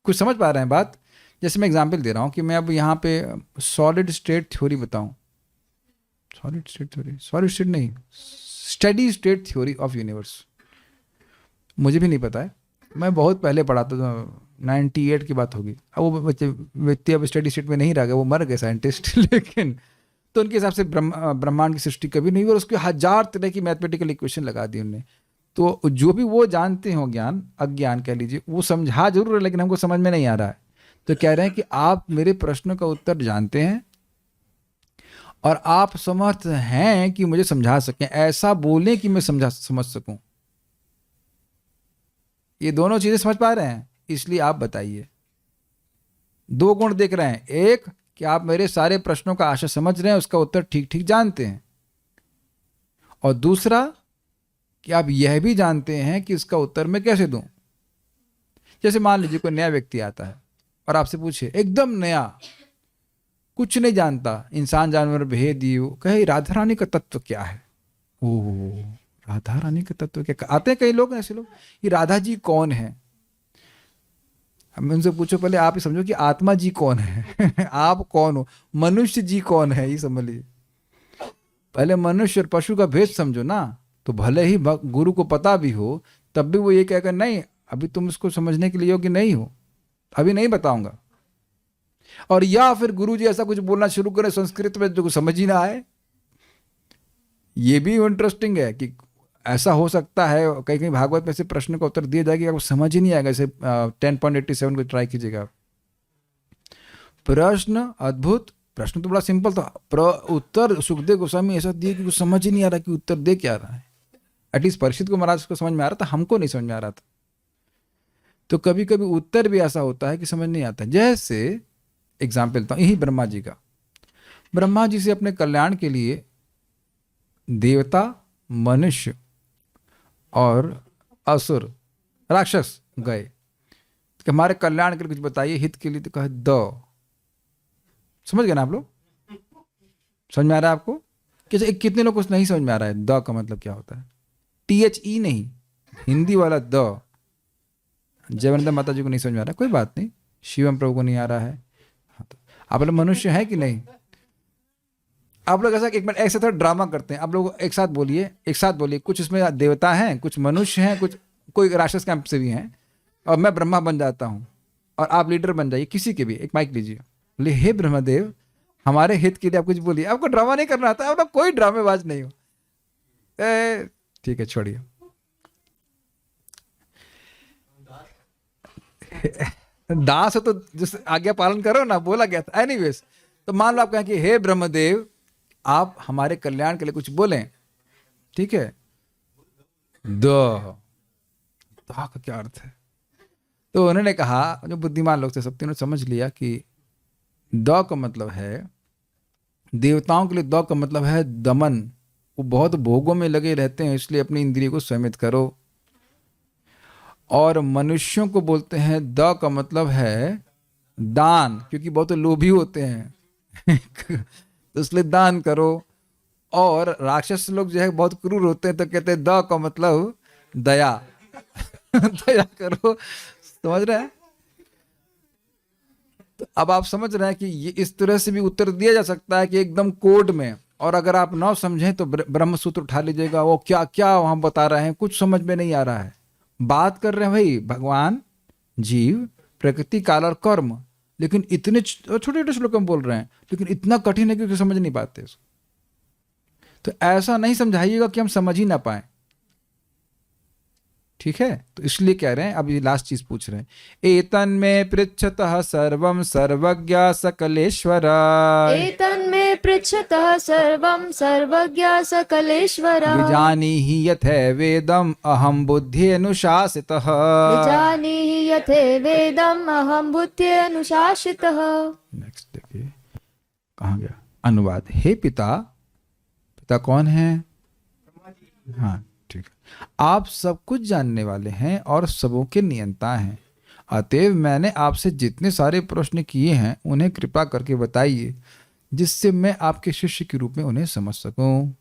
कुछ समझ पा रहे हैं बात? जैसे मैं एग्जांपल दे रहा हूं कि मैं अब यहाँ पे सॉलिड स्टेट थ्योरी बताऊं, सॉलिड स्टेट नहीं, steady state theory of universe, मुझे भी नहीं पता है, मैं बहुत पहले पढ़ा था, 98 की बात होगी। अब वो व्यक्ति अब स्टडी स्टेट में नहीं रह गए, वो मर गए साइंटिस्ट लेकिन तो उनके हिसाब से ब्रह्मांड की सृष्टि कभी नहीं हुई, और उसके 1000 तरह की मैथमेटिकल इक्वेशन लगा दी उनने। तो जो भी वो जानते हो ज्ञान, अज्ञान कह लीजिए, वो समझा जरूर है लेकिन हमको समझ में नहीं आ रहा है। तो कह रहे हैं कि आप मेरे प्रश्न का उत्तर जानते हैं और आप समर्थ हैं कि मुझे समझा सकें, ऐसा बोलें कि मैं समझ सकूं। ये दोनों चीजें समझ पा रहे हैं? इसलिए आप बताइए। 2 गुण देख रहे हैं, एक कि आप मेरे सारे प्रश्नों का आशय समझ रहे हैं, उसका उत्तर ठीक ठीक जानते हैं, और दूसरा कि आप यह भी जानते हैं कि इसका उत्तर मैं कैसे दूं। जैसे मान लीजिए कोई नया व्यक्ति आता है और आपसे पूछे, एकदम नया, कुछ नहीं जानता, इंसान जानवर भेद ये, कहे राधा रानी का तत्व क्या है। ओह, राधा रानी का तत्व क्या? आते हैं कई लोग ऐसे लोग, ये राधा जी कौन है? हम उनसे पूछो, पहले आप ही समझो कि आत्मा जी कौन है आप कौन हो, मनुष्य जी कौन है, ये समझ लीजिए। पहले मनुष्य और पशु का भेद समझो ना। तो भले ही गुरु को पता भी हो, तब भी वो ये कहकर नहीं, अभी तुम इसको समझने के लिए योग्य नहीं हो, अभी नहीं बताऊंगा। और या फिर गुरु जी ऐसा कुछ बोलना शुरू करें संस्कृत में जो समझ ही ना आए। ये भी इंटरेस्टिंग है कि ऐसा हो सकता है, कहीं कहीं भागवत में से प्रश्न का उत्तर दिया जाएगा, आपको समझ ही नहीं आएगा। जैसे 10.87 को ट्राई कीजिएगा। प्रश्न अद्भुत, प्रश्न तो बड़ा सिंपल था, उत्तर सुखदेव गोस्वामी ऐसा दिए कि कुछ समझ ही नहीं आ रहा कि उत्तर दे क्या रहा है। एटलीस्ट परीक्षित को महाराज को समझ में आ रहा था, हमको नहीं समझ में आ रहा था। तो कभी कभी उत्तर भी ऐसा होता है कि समझ नहीं आता। जैसे एग्जाम्पल देता हूँ, यही ब्रह्मा जी का। ब्रह्मा जी से अपने कल्याण के लिए देवता, मनुष्य और असुर, राक्षस गए कि हमारे कल्याण के लिए कुछ बताइए, हित के लिए। तो कहा द, समझ गए ना आप लोग? समझ में आ रहा है आपको? कितने लोग को नहीं समझ में आ रहा है द का मतलब क्या होता है? THE नहीं, हिंदी वाला द। जयवंदा माता जी को नहीं समझ में आ रहा, कोई बात नहीं, शिवम प्रभु को नहीं आ रहा है। हाँ, तो आप लोग मनुष्य है कि नहीं? आप लोग ऐसा एक मिनट ऐसे थोड़ा ड्रामा करते हैं, आप लोग एक साथ बोलिए, कुछ इसमें देवता हैं, कुछ मनुष्य हैं, कुछ कोई राक्षस कैंप से भी हैं, और मैं ब्रह्मा बन जाता हूँ और आप लीडर बन जाइए, किसी के भी। एक माइक लीजिए, बोले हे ब्रह्मदेव, हमारे हित के लिए आप कुछ बोलिए। आपको ड्रामा नहीं करना आता, आप लोग कोई ड्रामेबाज नहीं हो। ठीक है, छोड़िए। दास हो तो जिस आज्ञा पालन करो ना, बोला गया था। एनीवेज, तो मान लो आप कहें कि हे ब्रह्मदेव, आप हमारे कल्याण के लिए कुछ बोलें, ठीक है? द का क्या अर्थ है? तो उन्होंने कहा, जो बुद्धिमान लोग थे सब तीनों समझ लिया कि द का मतलब है, देवताओं के लिए द का मतलब है दमन। वो बहुत भोगों में लगे रहते हैं, इसलिए अपनी इंद्रिय को संयमित करो। और मनुष्यों को बोलते हैं द का मतलब है दान, क्योंकि बहुत लोभी होते हैं तो इसलिए दान करो। और राक्षस लोग जो है बहुत क्रूर होते हैं, तो कहते हैं द का मतलब दया दया करो। समझ रहे हैं? तो अब आप समझ रहे हैं कि ये इस तरह से भी उत्तर दिया जा सकता है कि एकदम कोड में। और अगर आप ना समझें तो ब्रह्म सूत्र उठा लीजिएगा, वो क्या क्या वहां बता रहे हैं, कुछ समझ में नहीं आ रहा है। बात कर रहे हैं भाई भगवान, जीव, प्रकृति, काल और कर्म, लेकिन इतने छोटे छोटे श्लोक में बोल रहे हैं, लेकिन इतना कठिन है कि समझ नहीं पाते इसको। तो ऐसा नहीं समझाइएगा कि हम समझ ही ना पाए, ठीक है? तो इसलिए कह रहे हैं, अब ये लास्ट चीज पूछ रहे हैं, एतन्मे पृच्छतः सर्वं सर्वज्ञ सकलेश्वर। एतन्मे पृच्छतः सर्वं सर्वज्ञ सकलेश्वर। विजानीहि यथैवेदम् अहं बुद्ध्यनुशासितः। विजानीहि यथेवेदम् अहं बुद्ध्यनुशासितः। नेक्स्ट देखिए कहाँ गया अनुवाद। हे पिता, पिता कौन है? हाँ ठीक है। आप सब कुछ जानने वाले हैं और सबों के नियंता हैं, अतएव मैंने आपसे जितने सारे प्रश्न किए हैं उन्हें कृपा करके बताइए, जिससे मैं आपके शिष्य के रूप में उन्हें समझ सकूं।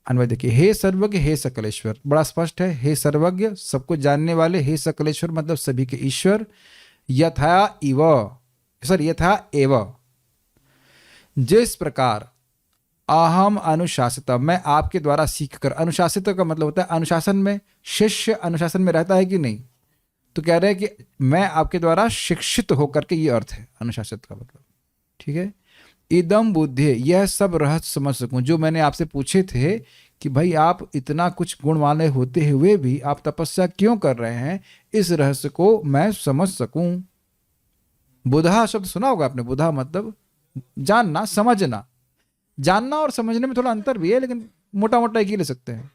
अन्वय देखिए। हे सर्वज्ञ, हे सकलेश्वर, बड़ा स्पष्ट है। हे सर्वज्ञ, सब कुछ जानने वाले। हे सकलेश्वर मतलब सभी के ईश्वर। यथा इव, सर यथा एव, जिस प्रकार अहम अनुशासित, मैं आपके द्वारा सीख कर। अनुशासित का मतलब होता है अनुशासन में, शिष्य अनुशासन में रहता है कि नहीं, तो कह रहे हैं कि मैं आपके द्वारा शिक्षित होकर के, ये अर्थ है अनुशासित का मतलब। ठीक है। इदम बुद्धि, यह सब रहस्य समझ सकूं, जो मैंने आपसे पूछे थे कि भाई आप इतना कुछ गुण वाले होते हुए भी आप तपस्या क्यों कर रहे हैं, इस रहस्य को मैं समझ सकूं। बुधा शब्द सुना होगा आपने। बुधा मतलब जानना, समझना। जानना और समझने में थोड़ा अंतर भी है, लेकिन मोटा मोटा एक ही ले सकते हैं,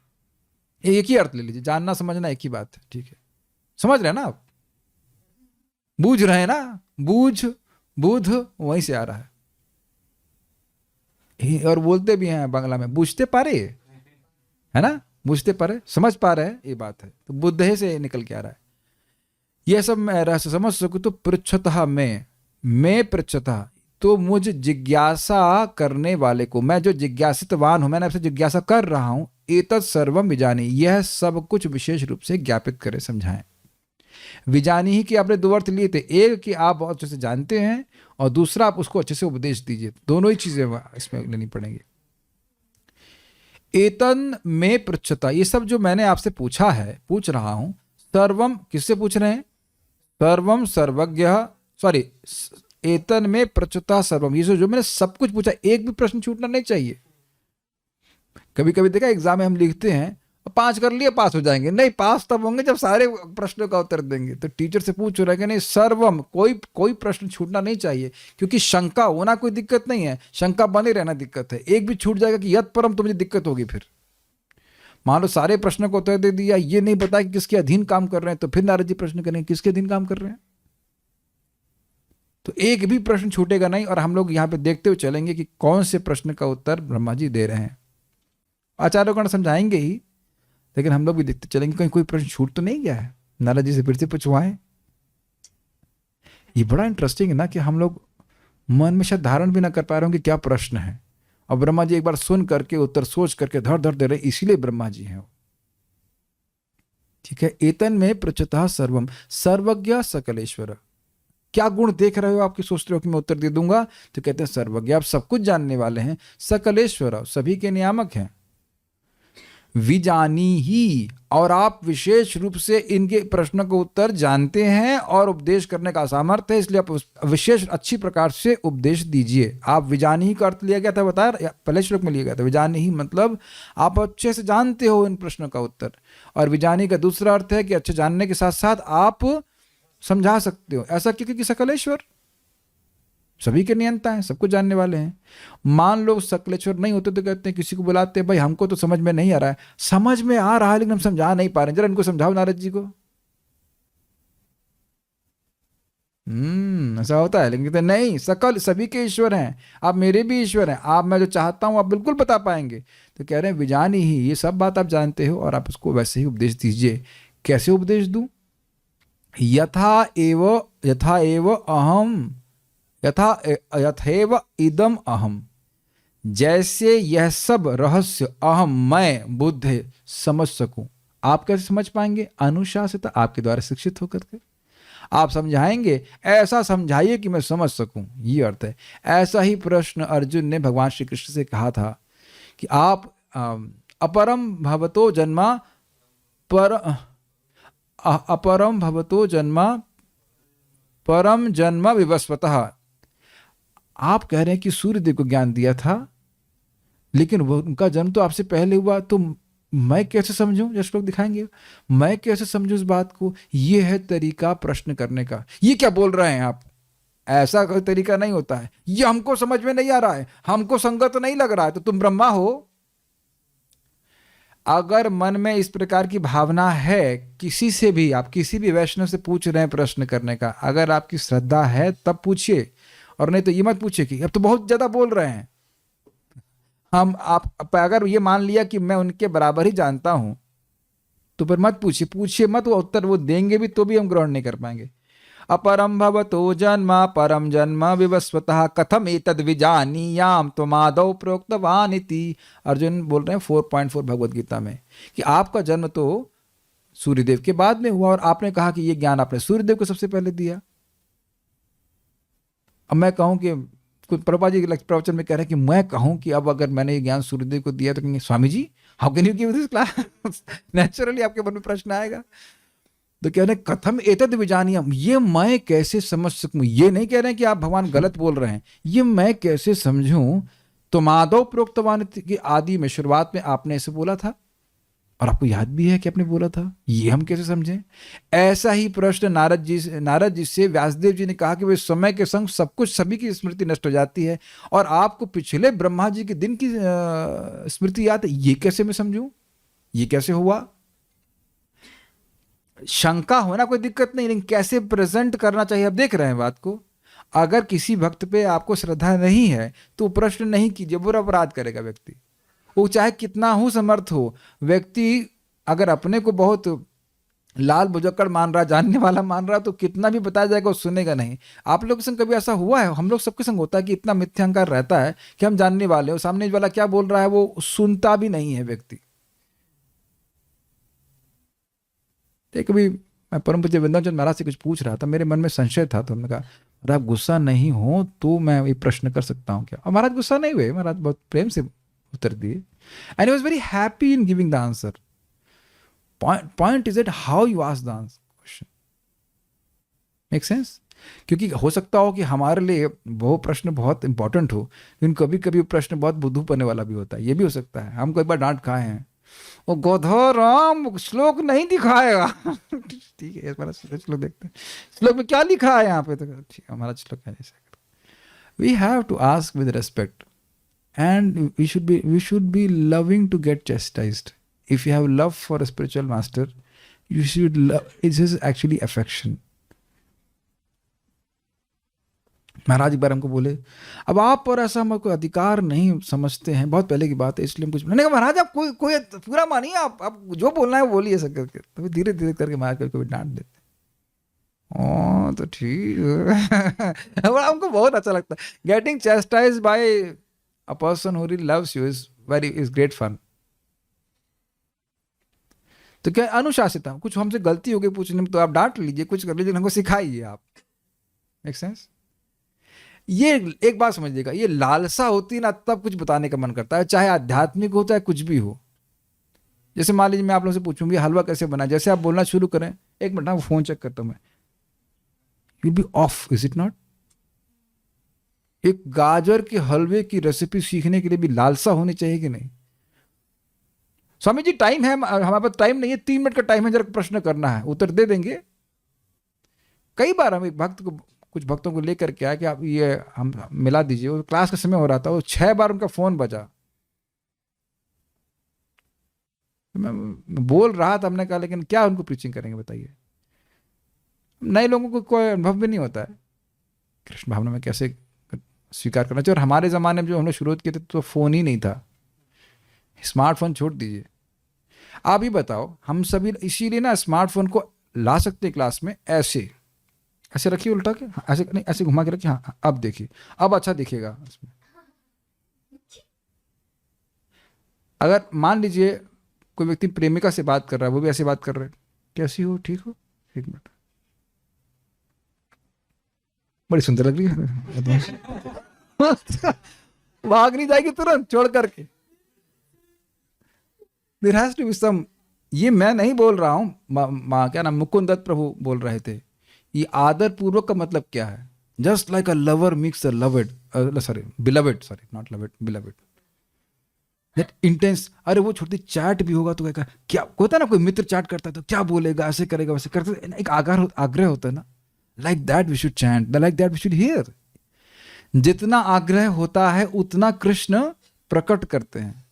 एक ही अर्थ ले लीजिए। जानना समझना एक ही बात है। ठीक है, समझ रहे हैं ना आप, बूझ रहे हैं ना, बूझ बुध वहीं से आ रहा है। और बोलते भी हैं बांग्ला में, बूझते पारे, है ना, बूझते पारे, समझ पा रहे हैं, ये बात है। तो बुद्धे से निकल के आ रहा है। यह सब मैं रहस्य समझ सकूं तो पृच्छतः, मैं पृच्छतः, तो मुझ जिज्ञासा करने वाले को, मैं जो जिज्ञासितवान हूं, मैंने आपसे जिज्ञासा कर रहा हूं, एतत् सर्वम विजानी, यह सब कुछ विशेष रूप से ज्ञापित करे, समझाएं। विजानी ही कि आपने दो अर्थ लिए थे, एक कि आप बहुत अच्छे से जानते हैं और दूसरा आप उसको अच्छे से उपदेश दीजिए। दोनों ही चीजें इसमें लेनी पड़ेंगी। एतन में पृच्छता, ये सब जो मैंने आपसे पूछा है, पूछ रहा हूं, सर्वम किससे पूछ रहे हैं? सर्वम सर्वज्ञ, सॉरी, एतन में पृच्छता सर्वम, ये जो मैंने सब कुछ पूछा, एक भी प्रश्न छूटना नहीं चाहिए। कभी कभी देखा एग्जाम में हम लिखते हैं 5 कर लिए पास हो जाएंगे, नहीं, पास तब होंगे जब सारे प्रश्नों का उत्तर देंगे। तो टीचर से पूछ रहे हैं कि नहीं, सर्वम, कोई प्रश्न छूटना नहीं चाहिए, क्योंकि शंका होना कोई दिक्कत नहीं है, शंका बने रहना दिक्कत है। एक भी छूट जाएगा कि यत परम, तो मुझे दिक्कत होगी। फिर मान लो सारे प्रश्नों को उत्तर दे दिया, ये नहीं पता कि किसके अधीन काम कर रहे हैं, तो फिर नारद जी प्रश्न करेंगे किसके अधीन काम कर रहे हैं। तो एक भी प्रश्न छूटेगा नहीं, और हम लोग यहाँ पे देखते हुए चलेंगे कि कौन से प्रश्न का उत्तर ब्रह्मा जी दे रहे हैं। आचार्यगण समझाएंगे ही, लेकिन हम लोग भी देखते चलेंगे कहीं कोई प्रश्न छूट तो नहीं गया है, नारद जी से फिर से पूछवाएं। ये बड़ा इंटरेस्टिंग है ना, कि हम लोग मन में शायद धारण भी ना कर पा रहे होंगे क्या प्रश्न है, और ब्रह्मा जी एक बार सुन करके उत्तर सोच करके धड़ धड़ दे रहे, इसीलिए ब्रह्मा जी हैं। ठीक है। एतन में पृच्छतः सर्वम, सर्वज्ञ सकलेश्वर, क्या गुण देख रहे हो आपके, सोचते हो कि मैं उत्तर दे दूंगा, तो कहते हैं सर्वज्ञ, आप सब कुछ जानने वाले हैं, सकलेश्वर, सभी के नियामक हैं, विजानी ही, और आप विशेष रूप से इनके प्रश्नों का उत्तर जानते हैं और उपदेश करने का सामर्थ्य है, इसलिए आप विशेष अच्छी प्रकार से उपदेश दीजिए। आप विजानी ही का अर्थ लिया गया था, बताया पहले श्लोक में लिया गया था। विजानी ही मतलब आप अच्छे से जानते हो इन प्रश्नों का उत्तर, और विजानी का दूसरा अर्थ है कि अच्छे जानने के साथ साथ आप समझा सकते हो। ऐसा क्योंकि सकलेश्वर सभी के नियंता हैं, सब कुछ जानने वाले हैं। मान लो सकलेश्वर नहीं होते तो कहते हैं, किसी को बुलाते हैं, भाई हमको तो समझ में नहीं आ रहा है, समझ में आ रहा है लेकिन हम समझा नहीं पा रहे हैं, जरा इनको समझाओ नारद जी को। ऐसा होता है, लेकिन कहते नहीं, सकल सभी के ईश्वर हैं, आप मेरे भी ईश्वर हैं, आप मैं जो चाहता हूं आप बिल्कुल बता पाएंगे। तो कह रहे हैं विजानी ही, ये सब बात आप जानते हो और आप उसको वैसे ही उपदेश दीजिए। कैसे उपदेश दूं? यथा एव अहम, यथैव इदम अहम, जैसे यह सब रहस्य अहम मैं बुद्धि समझ सकूं। आप कैसे समझ पाएंगे? अनुशासित, आपके द्वारा शिक्षित होकर के आप समझाएंगे, ऐसा समझाइए कि मैं समझ सकूं, ये अर्थ है। ऐसा ही प्रश्न अर्जुन ने भगवान श्री कृष्ण से कहा था कि आप अपरम भवतो जन्मा अपरम भवतो जन्मा परम जन्म विवस्वतः। आप कह रहे हैं कि सूर्यदेव को ज्ञान दिया था, लेकिन वो उनका जन्म तो आपसे पहले हुआ, तो मैं कैसे समझूं? जैसे लोग दिखाएंगे, मैं कैसे समझूं इस बात को? ये है तरीका प्रश्न करने का। ये क्या बोल रहे हैं आप? ऐसा कोई तरीका नहीं होता है। ये हमको समझ में नहीं आ रहा है, हमको संगत नहीं लग रहा है, तो तुम ब्रह्मा हो। अगर मन में इस प्रकार की भावना है, किसी से भी, आप किसी भी वैष्णव से पूछ रहे हैं प्रश्न करने का, अगर आपकी श्रद्धा है तब पूछिए, और नहीं तो ये मत पूछिए कि अब तो बहुत ज्यादा बोल रहे हैं। आप अगर ये मान लिया कि मैं उनके बराबर ही जानता हूं, तो फिर मत पूछिए मत, वो उत्तर वो देंगे भी तो भी हम ग्रहण नहीं कर पाएंगे। अपरम भवतो जन्म परम जन्म विवस्वतः कथम एतद् विजानीयाम त्वमादौ प्रोक्तवान इति। अर्जुन बोल रहे हैं 4.4 भगवत गीता में कि आपका जन्म तो सूर्यदेव के बाद में हुआ, और आपने कहा कि ये ज्ञान आपने सूर्यदेव को सबसे पहले दिया। अब मैं कहूं कि कुछ प्रभुपाद जी के प्रवचन में कह रहे हैं कि मैं कहूं कि अब अगर मैंने ये ज्ञान सूर्यदेव को दिया तो कहेंगे Swami ji how can you give this class. Naturally आपके मन में प्रश्न आएगा। तो कह रहे हैं कथम एतद् विजानीयाम, ये मैं कैसे समझ सकूं। ये नहीं कह रहे हैं कि आप भगवान गलत बोल रहे हैं, ये मैं कैसे समझूं। तुमादौ प्रोक्तवान की आदि में, शुरुआत में आपने ऐसे बोला था, और आपको याद भी है कि आपने बोला था, ये हम कैसे समझें। ऐसा ही प्रश्न नारद जी से व्यासदेव जी ने कहा कि वे समय के संग सब कुछ, सभी की स्मृति नष्ट हो जाती है, और आपको पिछले ब्रह्मा जी के दिन की स्मृति याद है, ये कैसे मैं समझूं, ये कैसे हुआ। शंका होना कोई दिक्कत नहीं, लेकिन कैसे प्रेजेंट करना चाहिए। आप देख रहे हैं बात को। अगर किसी भक्त पे आपको श्रद्धा नहीं है तो प्रश्न नहीं कीजिए, बुरा अपराध करेगा व्यक्ति, वो चाहे कितना हो समर्थ हो। व्यक्ति अगर अपने को बहुत लाल बुजक्कड़ मान रहा, जानने वाला मान रहा, तो कितना भी बताया जाएगा वो सुनेगा नहीं। आप लोग के संग कभी ऐसा हुआ है? हम लोग सबके संग होता है कि इतना मिथ्यांकार रहता है कि हम जानने वाले हो, सामने वाला क्या बोल रहा है वो सुनता भी नहीं है व्यक्ति। कभी मैं परम पूज्य वृंदावन चंद्र महाराज से कुछ पूछ रहा था, मेरे मन में संशय था, तो हमने कहा अगर आप गुस्सा नहीं हो तो मैं ये प्रश्न कर सकता हूँ क्या। और महाराज गुस्सा नहीं हुए, महाराज बहुत प्रेम से उत्तर दिए, and he was very happy in giving the answer. Point is at how you ask the question. Make sense? क्योंकि हो सकता हो कि हमारे लिए वो प्रश्न बहुत इंपॉर्टेंट हो, लेकिन कभी कभी प्रश्न बहुत बुद्धू पने वाला भी होता है, ये भी हो सकता है। हम कई बार डांट खाए हैं, वो गोधो राम श्लोक नहीं दिखाएगा। ठीक है, हमारा श्लोक देखते हैं, श्लोक में क्या लिखा है यहाँ पे, तो ठीक हमारा श्लोक है ऐसा। We have to ask with respect, and we should be loving to get chastised. If you have love for a spiritual master, you should love, it is actually affection. महाराज एक बार हमको बोले अब आप पर ऐसा हम कोई अधिकार नहीं समझते हैं, बहुत पहले की बात है इसलिए हम कुछ नहीं। महाराज आप कोई पूरा मानिए, आप जो बोलना है वो बोलिए सब करके। तो धीरे धीरे करके महाराज कभी डांट देते, ओ तो ठीक है। हमको बहुत अच्छा लगता है। Getting chastised by a person who really loves you is great fun. तो क्या अनुशासित है, कुछ हमसे गलती हो गई पूछने में तो आप डांट लीजिए, कुछ कर लीजिए, हमको सिखाइए आप। Make sense? ये एक बात समझिएगा, ये लालसा होती है ना तब कुछ बताने का मन करता है, चाहे आध्यात्मिक हो चाहे कुछ भी हो। जैसे मान लीजिए मैं आप लोगों से पूछूंगी हलवा कैसे बना, जैसे आप बोलना शुरू करें, एक मिनट ना फोन चेक करता हूं मैं, you be off, is it not? एक गाजर के हलवे की रेसिपी सीखने के लिए भी लालसा होनी चाहिए कि नहीं? स्वामी जी टाइम है, हमारे पास टाइम नहीं है, 3 मिनट का टाइम है, जरा प्रश्न करना है, उत्तर दे देंगे। कई बार हम एक भक्त को, कुछ भक्तों को लेकर के आए कि आप ये हम मिला दीजिए, वो क्लास का समय हो रहा था, वो 6 बार उनका फोन बजा। मैं बोल रहा था, हमने कहा लेकिन क्या उनको प्रीचिंग करेंगे बताइए। नए लोगों को कोई अनुभव भी नहीं होता है कृष्ण भावना में कैसे स्वीकार करना चाहिए। और हमारे ज़माने में जो हम लोग शुरू किए थे तो फ़ोन ही नहीं था, स्मार्टफोन छोड़ दीजिए। आप ही बताओ, हम सभी इसीलिए ना स्मार्टफोन को ला सकते हैं क्लास में, ऐसे ऐसे रखिए उल्टा के, ऐसे नहीं ऐसे घुमा के रखिए, हाँ अब देखिए, अब अच्छा दिखेगा उसमें। अगर मान लीजिए कोई व्यक्ति प्रेमिका से बात कर रहा है, वो भी ऐसे बात कर रहे हैं, कैसी हो, ठीक हो, 1 मिनट, बड़ी सुंदर लग रही है। भाग नहीं जाएगी तुरंत छोड़ करके। There has to be some, ये मैं नहीं बोल रहा हूं, क्या नाम, मुकुंद दत्त प्रभु बोल रहे थे। ये आदर पूर्वक का मतलब क्या है? Just like a lover mix a loved, beloved, not loved, beloved, that intense. अरे वो छोटी चैट भी होगा तो क्या होता है ना, कोई मित्र चैट करता है तो क्या बोलेगा, ऐसे करेगा वैसे करते, एक आग्रह होता है ना, like that we should chant, like that we should hear. जितना आग्रह होता है उतना कृष्ण प्रकट करते हैं।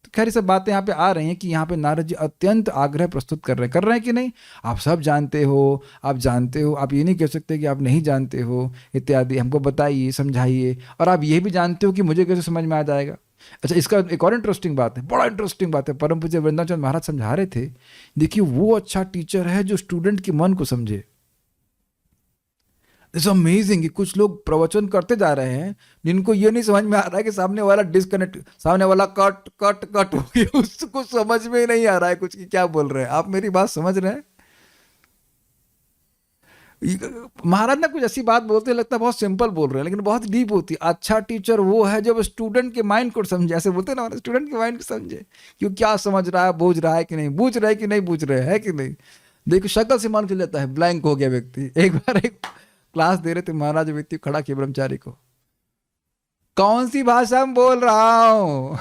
तो खैर ये सब बातें यहाँ पे आ रही हैं कि यहाँ पे नारद जी अत्यंत आग्रह प्रस्तुत कर रहे हैं कि नहीं, आप सब जानते हो, आप जानते हो, आप ये नहीं कह सकते कि आप नहीं जानते हो इत्यादि, हमको बताइए, समझाइए, और आप ये भी जानते हो कि मुझे कैसे समझ में आ जाएगा। अच्छा, इसका एक और इंटरेस्टिंग बात है, बड़ा इंटरेस्टिंग बात है, परम पूज्य वृंदावन चंद्र महाराज समझा रहे थे, देखिए वो अच्छा टीचर है जो स्टूडेंट के मन को समझे। इट्स अमेजिंग कि कुछ लोग प्रवचन करते जा रहे हैं जिनको ये नहीं समझ में आ रहा है कि सामने वाला डिस्कनेक्ट, सामने वाला कट कट कट हो गया, उसको समझ में ही नहीं आ रहा है कुछ कि क्या बोल रहे हैं। आप मेरी बात समझ रहे हैं? महाराज ना कुछ ऐसी बात बोलते लगता है बहुत सिंपल बोल रहे हैं, लेकिन बहुत डीप होती है। अच्छा टीचर वो है जब स्टूडेंट के माइंड को समझे, ऐसे बोलते हैं ना, स्टूडेंट के माइंड को समझे कि वो क्या समझ रहा है, बूझ रहा है कि नहीं, बूझ रहा है कि नहीं बूझ रहे है कि नहीं। देखो शक्ल से मान चल जाता है, ब्लैंक हो गया व्यक्ति। एक बार एक क्लास दे रहे थे महाराज, व्यक्ति खड़ा किया ब्रह्मचारी को, कौन सी भाषा में बोल रहा हूं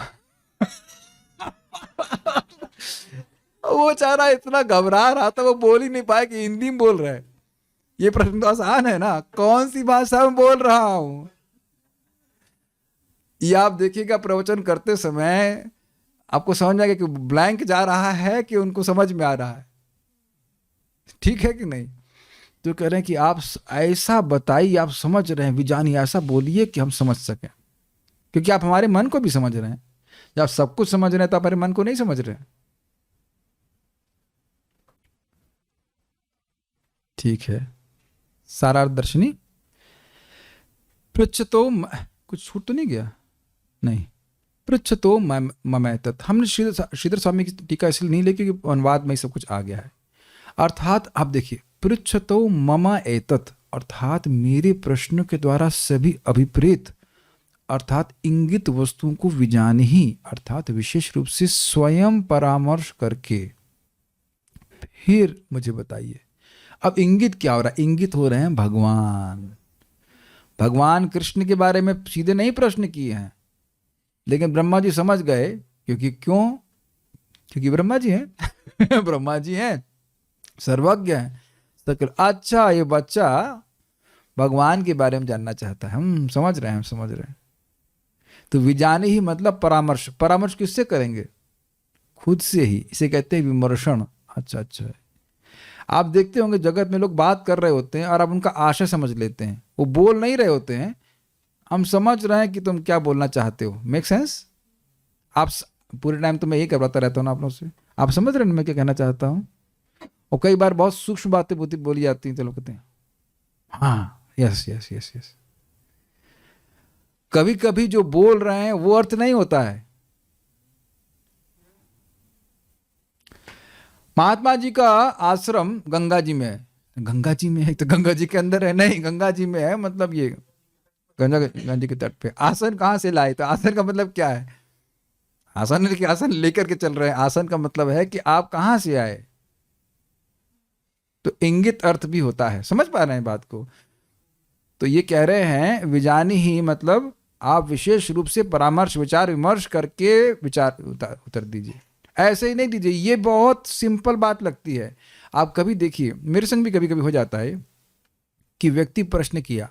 वो बेचारा इतना घबरा रहा था, वो बोल ही नहीं पाया कि हिंदी में बोल रहा है। ये प्रश्न तो आसान है ना, कौन सी भाषा में बोल रहा हूं। ये आप देखिएगा प्रवचन करते समय आपको समझ में आएगा कि ब्लैंक जा रहा है कि उनको समझ में आ रहा है, ठीक है कि नहीं। तो कह रहे हैं कि आप ऐसा बताइए, आप समझ रहे हैं विजानी, ऐसा बोलिए कि हम समझ सकें, क्योंकि आप हमारे मन को भी समझ रहे हैं। जब आप सब कुछ समझ रहे हैं तो आप हमारे मन को नहीं समझ रहे हैं। ठीक है, सारार्थ दर्शनी पृच्छतो, कुछ छूट तो नहीं गया? नहीं, पृच्छतो ममैतत्। हमने श्रीधर स्वामी की टीका इसलिए नहीं ली क्योंकि अनुवाद में सब कुछ आ गया है। अर्थात आप देखिए, पृच्छतो मम एतत्, अर्थात मेरे प्रश्न के द्वारा सभी अभिप्रेत अर्थात इंगित वस्तुओं को विजान ही, अर्थात विशेष रूप से स्वयं परामर्श करके फिर मुझे बताइए। अब इंगित क्या हो रहा है? इंगित हो रहे हैं भगवान। भगवान कृष्ण के बारे में सीधे नहीं प्रश्न किए हैं, लेकिन ब्रह्मा जी समझ गए, क्योंकि क्यों? क्योंकि ब्रह्मा जी हैं ब्रह्मा जी हैं, सर्वज्ञ हैं, सकल। अच्छा, ये बच्चा भगवान के बारे में जानना चाहता है, हम समझ रहे हैं, हम समझ रहे हैं। तो विजानी ही मतलब परामर्श। परामर्श किससे करेंगे? खुद से ही। इसे कहते हैं विमर्शन। अच्छा अच्छा, आप देखते होंगे जगत में लोग बात कर रहे होते हैं और आप उनका आशय समझ लेते हैं, वो बोल नहीं रहे होते हैं, हम समझ रहे हैं कि तुम क्या बोलना चाहते हो। Make sense? आप पूरे टाइम तो मैं यही करवाता रहता हूँ ना आप लोगों से, आप समझ रहे हैं मैं क्या कहना चाहता हूँ। और कई बार बहुत सूक्ष्म बातें बोली जाती हैं तो लोग कहते हैं हाँ, यस यस यस यस। कभी कभी जो बोल रहे हैं वो अर्थ नहीं होता है। महात्मा जी का आश्रम गंगा जी में है। गंगा जी में है तो गंगा जी के अंदर है? नहीं, गंगा जी में है, मतलब ये गंगा जी के तट पे। आसन कहाँ से लाए? तो आसन का मतलब क्या है? आसन लेकर के चल रहे हैं। आसन का मतलब है कि आप कहाँ से आए। तो इंगित अर्थ भी होता है, समझ पा रहे हैं बात को। तो ये कह रहे हैं विजानी ही मतलब आप विशेष रूप से परामर्श, विचार विमर्श करके विचार उत्तर दीजिए, ऐसे ही नहीं दीजिए। ये बहुत सिंपल बात लगती है। आप कभी देखिए, मेरे संग भी कभी कभी हो जाता है कि व्यक्ति प्रश्न किया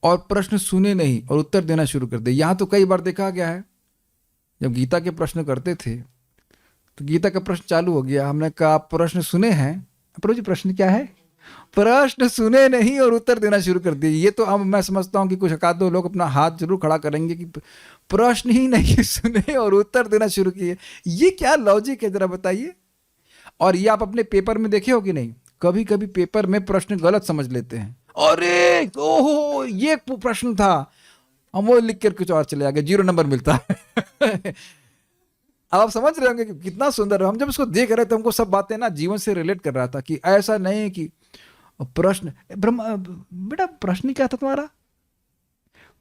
और प्रश्न सुने नहीं और उत्तर देना शुरू कर दे। यहाँ तो कई बार देखा गया है, जब गीता के प्रश्न करते थे तो गीता का प्रश्न चालू हो गया, हमने कहा आप प्रश्न सुने हैं? प्रभु जी प्रश्न क्या है? प्रश्न सुने नहीं और उत्तर देना शुरू कर दिए। ये तो अब मैं समझता हूँ कि कुछ एकाध दो लोग अपना हाथ जरूर खड़ा करेंगे कि प्रश्न ही नहीं सुने और उत्तर देना शुरू किए। ये क्या लॉजिक है जरा बताइए। और ये आप अपने पेपर में देखे हो कि नहीं, कभी कभी पेपर में प्रश्न गलत समझ लेते हैं। अरे ओहो, ये प्रश्न था, हम वो लिख कर कुछ और चले आगे, 0 नंबर मिलता है अब आप समझ रहे होंगे कि कितना सुंदर है। हम जब इसको देख रहे थे हमको सब बातें ना जीवन से रिलेट कर रहा था कि ऐसा नहीं कि प्रश्न, बेटा प्रश्न क्या था तुम्हारा?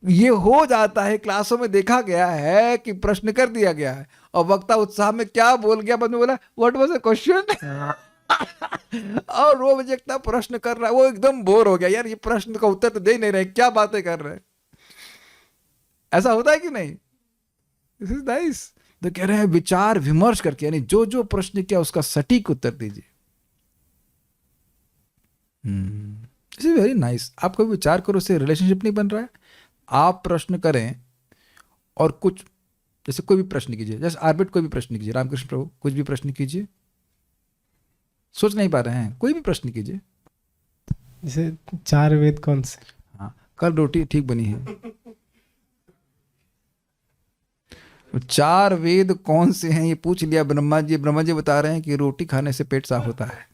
ये हो जाता है, क्लासों में देखा गया है कि प्रश्न कर दिया गया है और वक्ता उत्साह में क्या बोल गया, बाद में बोला व्हाट वाज द क्वेश्चन और वो व्यक्ति प्रश्न कर रहा है, वो एकदम बोर हो गया, यार ये प्रश्न का उत्तर तो दे नहीं रहे, क्या बातें कर रहे हैं। ऐसा होता है कि नहीं? This is nice. तो कह रहे हैं विचार विमर्श करके, यानी जो जो प्रश्न किया उसका सटीक उत्तर दीजिए। This is very nice. आप कभी विचार करो, उससे रिलेशनशिप नहीं बन रहा है। आप प्रश्न करें और कुछ जैसे कोई भी प्रश्न कीजिए, जैसे आर्बिट कोई भी प्रश्न कीजिए, रामकृष्ण प्रभु कुछ भी प्रश्न कीजिए, सोच नहीं पा रहे हैं, कोई भी प्रश्न कीजिए। जैसे 4 वेद कौन से? हाँ, कल रोटी ठीक बनी है। 4 वेद कौन से हैं ये पूछ लिया ब्रह्मा जी, ब्रह्मा जी बता रहे हैं कि रोटी खाने से पेट साफ होता है।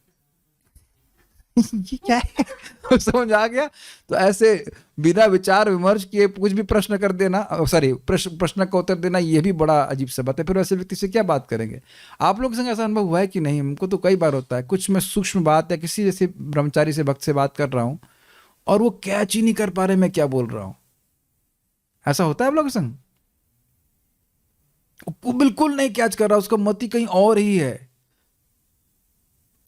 ये क्या है? समझ आ गया? तो ऐसे बिना विचार विमर्श किए कुछ भी प्रश्न कर देना, सॉरी प्रश्न का उत्तर देना, ये भी बड़ा अजीब सा बात है। फिर वैसे व्यक्ति से क्या बात करेंगे? आप लोगों के संग ऐसा अनुभव हुआ है कि नहीं? हमको तो कई बार होता है, कुछ मैं सूक्ष्म बात या किसी जैसे ब्रह्मचारी से भक्त से बात कर रहा हूँ और वो कैच ही नहीं कर पा रहे मैं क्या बोल रहा हूँ। ऐसा होता है आप लोगों के संग? वो बिल्कुल नहीं कैच कर रहा, उसका मति कहीं और ही है,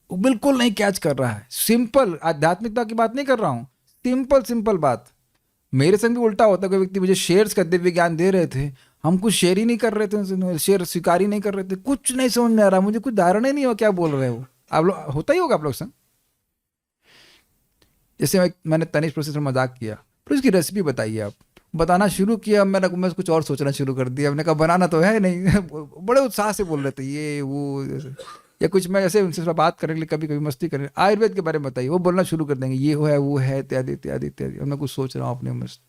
वो बिल्कुल नहीं कैच कर रहा है। सिंपल आध्यात्मिकता की बात नहीं कर रहा हूं, सिंपल बात। मेरे संग भी उल्टा होता है, कोई व्यक्ति मुझे शेयर्स का दिव्य ज्ञान दे रहे थे, हम कुछ शेयर ही नहीं कर रहे थे, शेयर स्वीकार ही नहीं कर रहे थे, कुछ नहीं समझ में आ रहा, मुझे कुछ धारणा ही नहीं हो क्या बोल रहे हो आप लोग। होता ही होगा आप लोग संग। जैसे मैंने तनिष्क प्रोसेसर मजाक किया, फिर उसकी रेसिपी बताइए, आप बताना शुरू किया, मैं कुछ और सोचना शुरू कर दिया। मैंने कहा बनाना तो है नहीं। बड़े उत्साह से बोल रहे थे ये वो, या कुछ मैं ऐसे उनसे बात करने के लिए कभी कभी मस्ती करने, आयुर्वेद के बारे में बताइए, वो बोलना शुरू कर देंगे ये वो है इत्यादि इत्यादि इत्यादि। मैं कुछ सोच रहा हूँ अपने मस्त।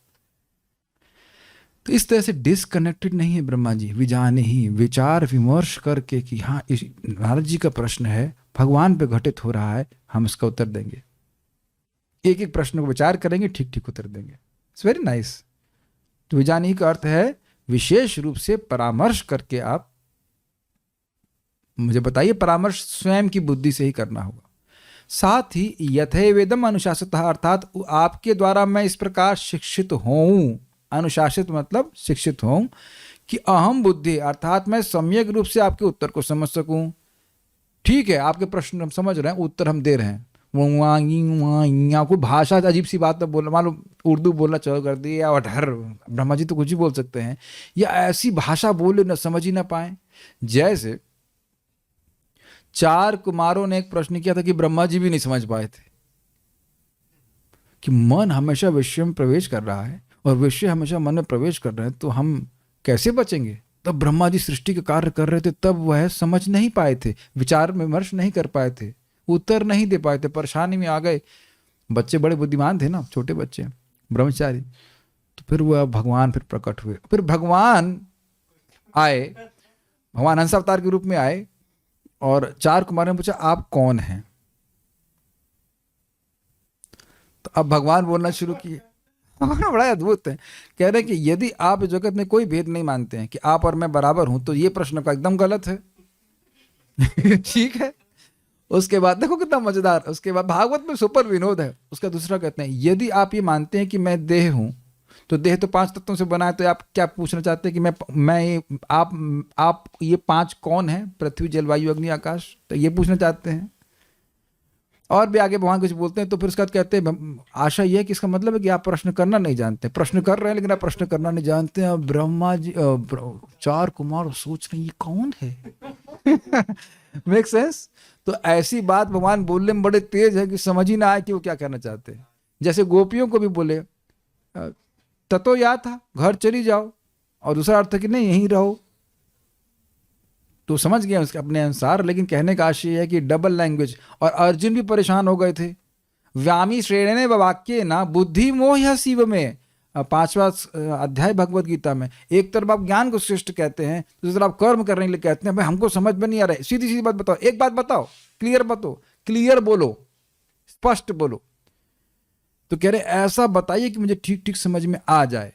तो इस तरह से डिसकनेक्टेड नहीं है ब्रह्मा जी, विजाने ही विचार विमर्श करके कि हाँ इस नारद जी का प्रश्न है, भगवान पे घटित हो रहा है, हम इसका उत्तर देंगे। एक एक प्रश्न को विचार करेंगे, ठीक ठीक उत्तर देंगे। It's very nice. तो विजानी का अर्थ है विशेष रूप से परामर्श करके आप मुझे बताइए, परामर्श स्वयं की बुद्धि से ही करना होगा। साथ ही यथेवेदम अनुशासित, अर्थात आपके द्वारा मैं इस प्रकार शिक्षित हूं, अनुशासित मतलब शिक्षित हूं कि अहम बुद्धि, अर्थात मैं सम्यक रूप से आपके उत्तर को समझ सकूं। ठीक है, आपके प्रश्न हम समझ रहे हैं, उत्तर हम दे रहे हैं, कोई भाषा अजीब सी बात तो बोल, मान लो उर्दू बोलना चालू कर दी या अठहर, ब्रह्मा जी तो कुछ ही बोल सकते हैं, या ऐसी भाषा बोले न समझ ही ना पाए। जैसे 4 कुमारों ने एक प्रश्न किया था कि ब्रह्मा जी भी नहीं समझ पाए थे कि मन हमेशा विषय में प्रवेश कर रहा है और विषय हमेशा मन में प्रवेश कर रहे हैं, तो हम कैसे बचेंगे? तब ब्रह्मा जी सृष्टि के कार्य कर रहे थे, तब वह समझ नहीं पाए थे, विचार विमर्श नहीं कर पाए थे, उत्तर नहीं दे पाए थे, परेशानी में आ गए। बच्चे बड़े बुद्धिमान थे ना, छोटे बच्चे ब्रह्मचारी। तो फिर वह भगवान फिर प्रकट हुए, फिर भगवान आए, भगवान हंस अवतार के रूप में आए और 4 कुमारों ने पूछा आप कौन हैं? तो अब भगवान बोलना शुरू किए। बड़ा अद्भुत है, कह रहे हैं कि यदि आप इस जगत में कोई भेद नहीं मानते हैं कि आप और मैं बराबर हूं, तो ये प्रश्न का एकदम गलत है। ठीक है। उसके बाद देखो कितना मजेदार, उसके बाद भागवत में सुपर विनोद है। उसका दूसरा कहते हैं यदि आप ये मानते हैं कि मैं देह हूं, तो देह तो 5 तत्वों से बना है, तो आप क्या पूछना चाहते हैं कि मैं आप ये 5 कौन है? पृथ्वी जल वायु अग्नि आकाश, तो ये पूछना चाहते हैं। और भी आगे भगवान कुछ बोलते हैं, तो फिर उसके बाद कहते हैं आशा यह है कि इसका मतलब है कि आप प्रश्न करना नहीं जानते, प्रश्न कर रहे हैं लेकिन आप प्रश्न करना नहीं जानते हैं। अब ब्रह्मा जी 4 कुमार सोच रहे हैं ये कौन है। Make sense? तो ऐसी बात भगवान बोलने में बड़े तेज है कि समझ ही ना आए कि वो क्या कहना चाहते हैं। जैसे गोपियों को भी बोले ततो या था, घर चली जाओ, और दूसरा अर्थ है कि नहीं यहीं रहो, तो समझ गए उसके अपने अनुसार। लेकिन कहने का आशय है कि डबल लैंग्वेज, और अर्जुन भी परेशान हो गए थे। व्यामी श्रेणे वाक्य ना बुद्धि मोह शिव में, 5वां अध्याय भगवत गीता में, एक तरफ आप ज्ञान को श्रेष्ठ कहते हैं, दूसरी तरफ आप कर्म करने के लिए कहते हैं। भाई हमको समझ में नहीं आ रहा है, सीधी सीधी बात बताओ, एक बात बताओ, क्लियर बताओ, क्लियर बोलो, स्पष्ट बोलो। तो कह रहे ऐसा बताइए कि मुझे ठीक ठीक समझ में आ जाए।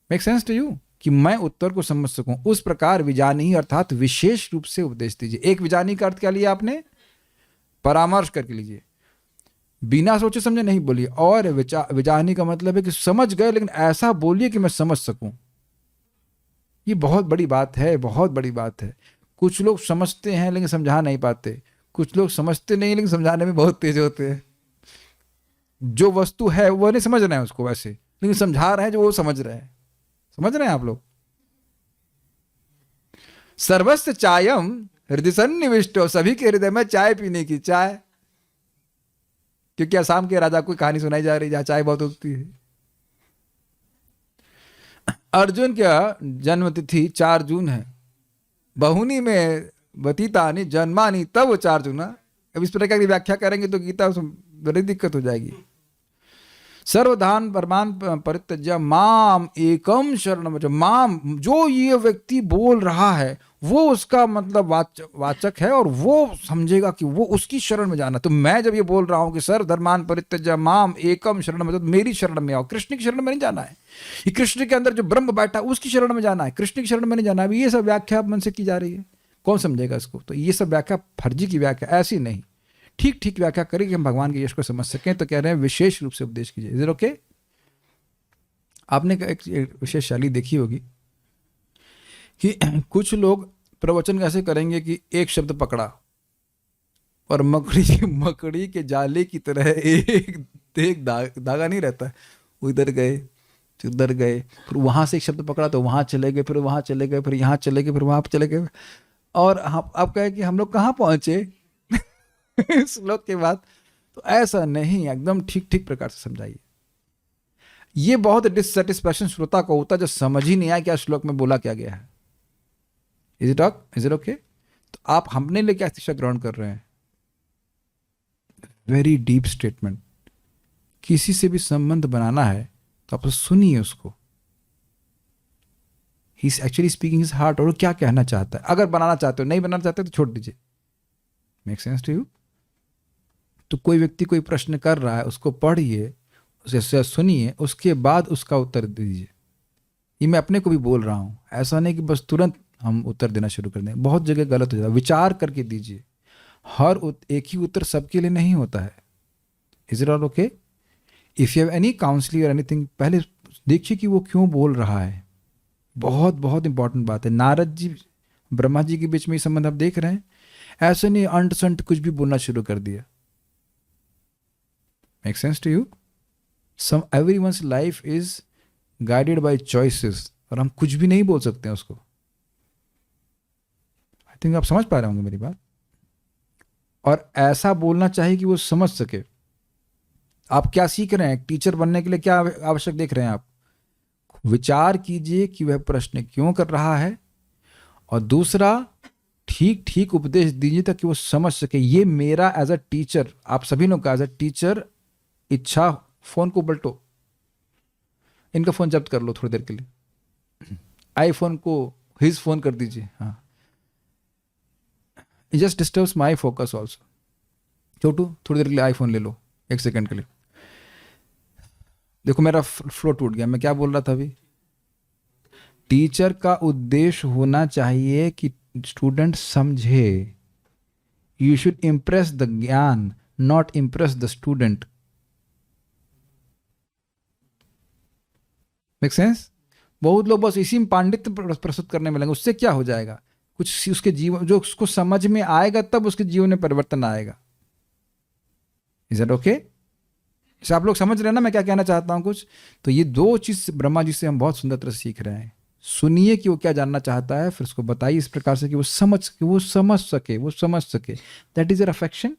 Make sense to you? कि मैं उत्तर को समझ सकूं। उस प्रकार विजानी अर्थात विशेष रूप से उपदेश दीजिए। एक विजानी का अर्थ क्या लिया आपने? परामर्श करके लीजिए, बिना सोचे समझे नहीं बोलिए। और विजानी का मतलब है कि समझ गए लेकिन ऐसा बोलिए कि मैं समझ सकूं। ये बहुत बड़ी बात है, बहुत बड़ी बात है। कुछ लोग समझते हैं लेकिन समझा नहीं पाते, कुछ लोग समझते नहीं लेकिन समझाने में बहुत तेज होते हैं। जो वस्तु है वो नहीं समझ रहे हैं उसको वैसे, लेकिन समझा रहे हैं जो वो समझ रहे हैं। समझ रहे हैं आप लोग? सर्वस्व चायम हृदय सन्निविष्टो, सभी के हृदय में चाय पीने की चाय। क्योंकि असम के राजा को कहानी सुनाई जा रही है जहां चाय बहुत उगती है। अर्जुन का जन्मतिथि 4 जून है। बहुनी में व्यतीतानि जन्मानि तब 4 जून। अब इस प्रकार की व्याख्या करेंगे तो गीता उसमें बड़ी दिक्कत हो जाएगी। सर्वधान परमान परित्यज्य माम एकम शरणम व्रज। माम, जो ये व्यक्ति बोल रहा है वो उसका मतलब वाचक है और वो समझेगा कि वो उसकी शरण में जाना। तो मैं जब ये बोल रहा हूं कि सर्वधर्मान परित्यज्य माम एकम शरणम व्रज, मेरी शरण में आओ, कृष्ण की शरण में नहीं जाना है। ये कृष्ण के अंदर जो ब्रह्म बैठा उसकी शरण में जाना है, कृष्ण की शरण में नहीं जाना है। अभी ये सब व्याख्या मन से की जा रही है, कौन समझेगा इसको? तो ये सब व्याख्या फर्जी की व्याख्या, ऐसी नहीं, ठीक ठीक व्याख्या करें कि हम भगवान के यश को समझ सकें। तो कह रहे हैं विशेष रूप से उपदेश कीजिए। Is it okay? आपने एक विशेष शैली देखी होगी कि कुछ लोग प्रवचन कैसे करेंगे कि एक शब्द पकड़ा और मकड़ी के जाले की तरह एक धागा नहीं रहता है, वो इधर गए उधर गए, फिर वहां से एक शब्द पकड़ा तो वहां चले गए, फिर वहां चले गए, फिर यहाँ चले गए, फिर वहां चले गए, और आप कहे कि हम लोग कहाँ पहुंचे श्लोक के बाद। तो ऐसा नहीं, एकदम ठीक ठीक प्रकार से समझाइए। ये बहुत डिससेटिस्फैक्शन श्रोता को होता है जो समझ ही नहीं आया क्या श्लोक में बोला क्या गया है। Is it okay? तो आप हमने लिए क्या शिक्षा ग्रहण कर रहे हैं? Very deep statement. किसी से भी संबंध बनाना है तो आप सुनिए उसको, he is actually speaking his heart, और वो क्या कहना चाहता है। अगर बनाना चाहते हो, नहीं बनाना चाहते तो छोड़ दीजिए। Make sense to you? तो कोई व्यक्ति कोई प्रश्न कर रहा है, उसको पढ़िए, उसे सुनिए, उसके बाद उसका उत्तर दीजिए। ये मैं अपने को भी बोल रहा हूँ, ऐसा नहीं कि बस तुरंत हम उत्तर देना शुरू कर दें, बहुत जगह गलत हो जाता है। विचार करके दीजिए। हर एक ही उत्तर सबके लिए नहीं होता है। Is it all okay? If you have any counselling और एनीथिंग, पहले देखिए कि वो क्यों बोल रहा है। बहुत बहुत इंपॉर्टेंट बात है। नारद जी ब्रह्मा जी के बीच में ये संबंध आप देख रहे हैं। ऐसे नहीं अंट संट कुछ भी बोलना शुरू कर दिया। Make sense to you? Some everyone's life is guided by choices, और हम कुछ भी नहीं बोल सकते हैं उसको। आई थिंक आप समझ पा रहे होंगे मेरी बात। और ऐसा बोलना चाहिए कि वो समझ सके। आप क्या सीख रहे हैं? एक टीचर बनने के लिए क्या आवश्यक देख रहे हैं आप? विचार कीजिए कि वह प्रश्न क्यों कर रहा है, और दूसरा ठीक ठीक उपदेश दीजिए ताकि वो समझ सके। ये मेरा एज अ टीचर, आप सभी लोग का एज अ टीचर इच्छा। फोन को पलटो, इनका फोन जब्त कर लो थोड़ी देर के लिए, आईफोन को हिज फोन कर दीजिए। हाँ, it just disturbs my focus also. Chhotu थोड़ी देर के लिए आईफोन ले लो, 1 सेकंड के लिए। देखो मेरा फ्लो टूट गया। मैं क्या बोल रहा था अभी? टीचर का उद्देश्य होना चाहिए कि स्टूडेंट समझे। यू शुड इम्प्रेस द ज्ञान, not impress the student. Make sense? बहुत लोग बस इसी में पांडित्य प्रस्तुत करने में लगे। उससे क्या हो जाएगा? कुछ उसके जीवन, जो उसको समझ में आएगा तब उसके जीवन में परिवर्तन आएगा। Is it okay? आप लोग समझ रहे हैं ना मैं क्या कहना चाहता हूं कुछ? तो ये 2 चीज ब्रह्मा जी से हम बहुत सुंदर तरह से सीख रहे हैं। सुनिए कि वो क्या जानना चाहता है, फिर उसको बताइए इस प्रकार से कि वो समझ सके। That is your affection.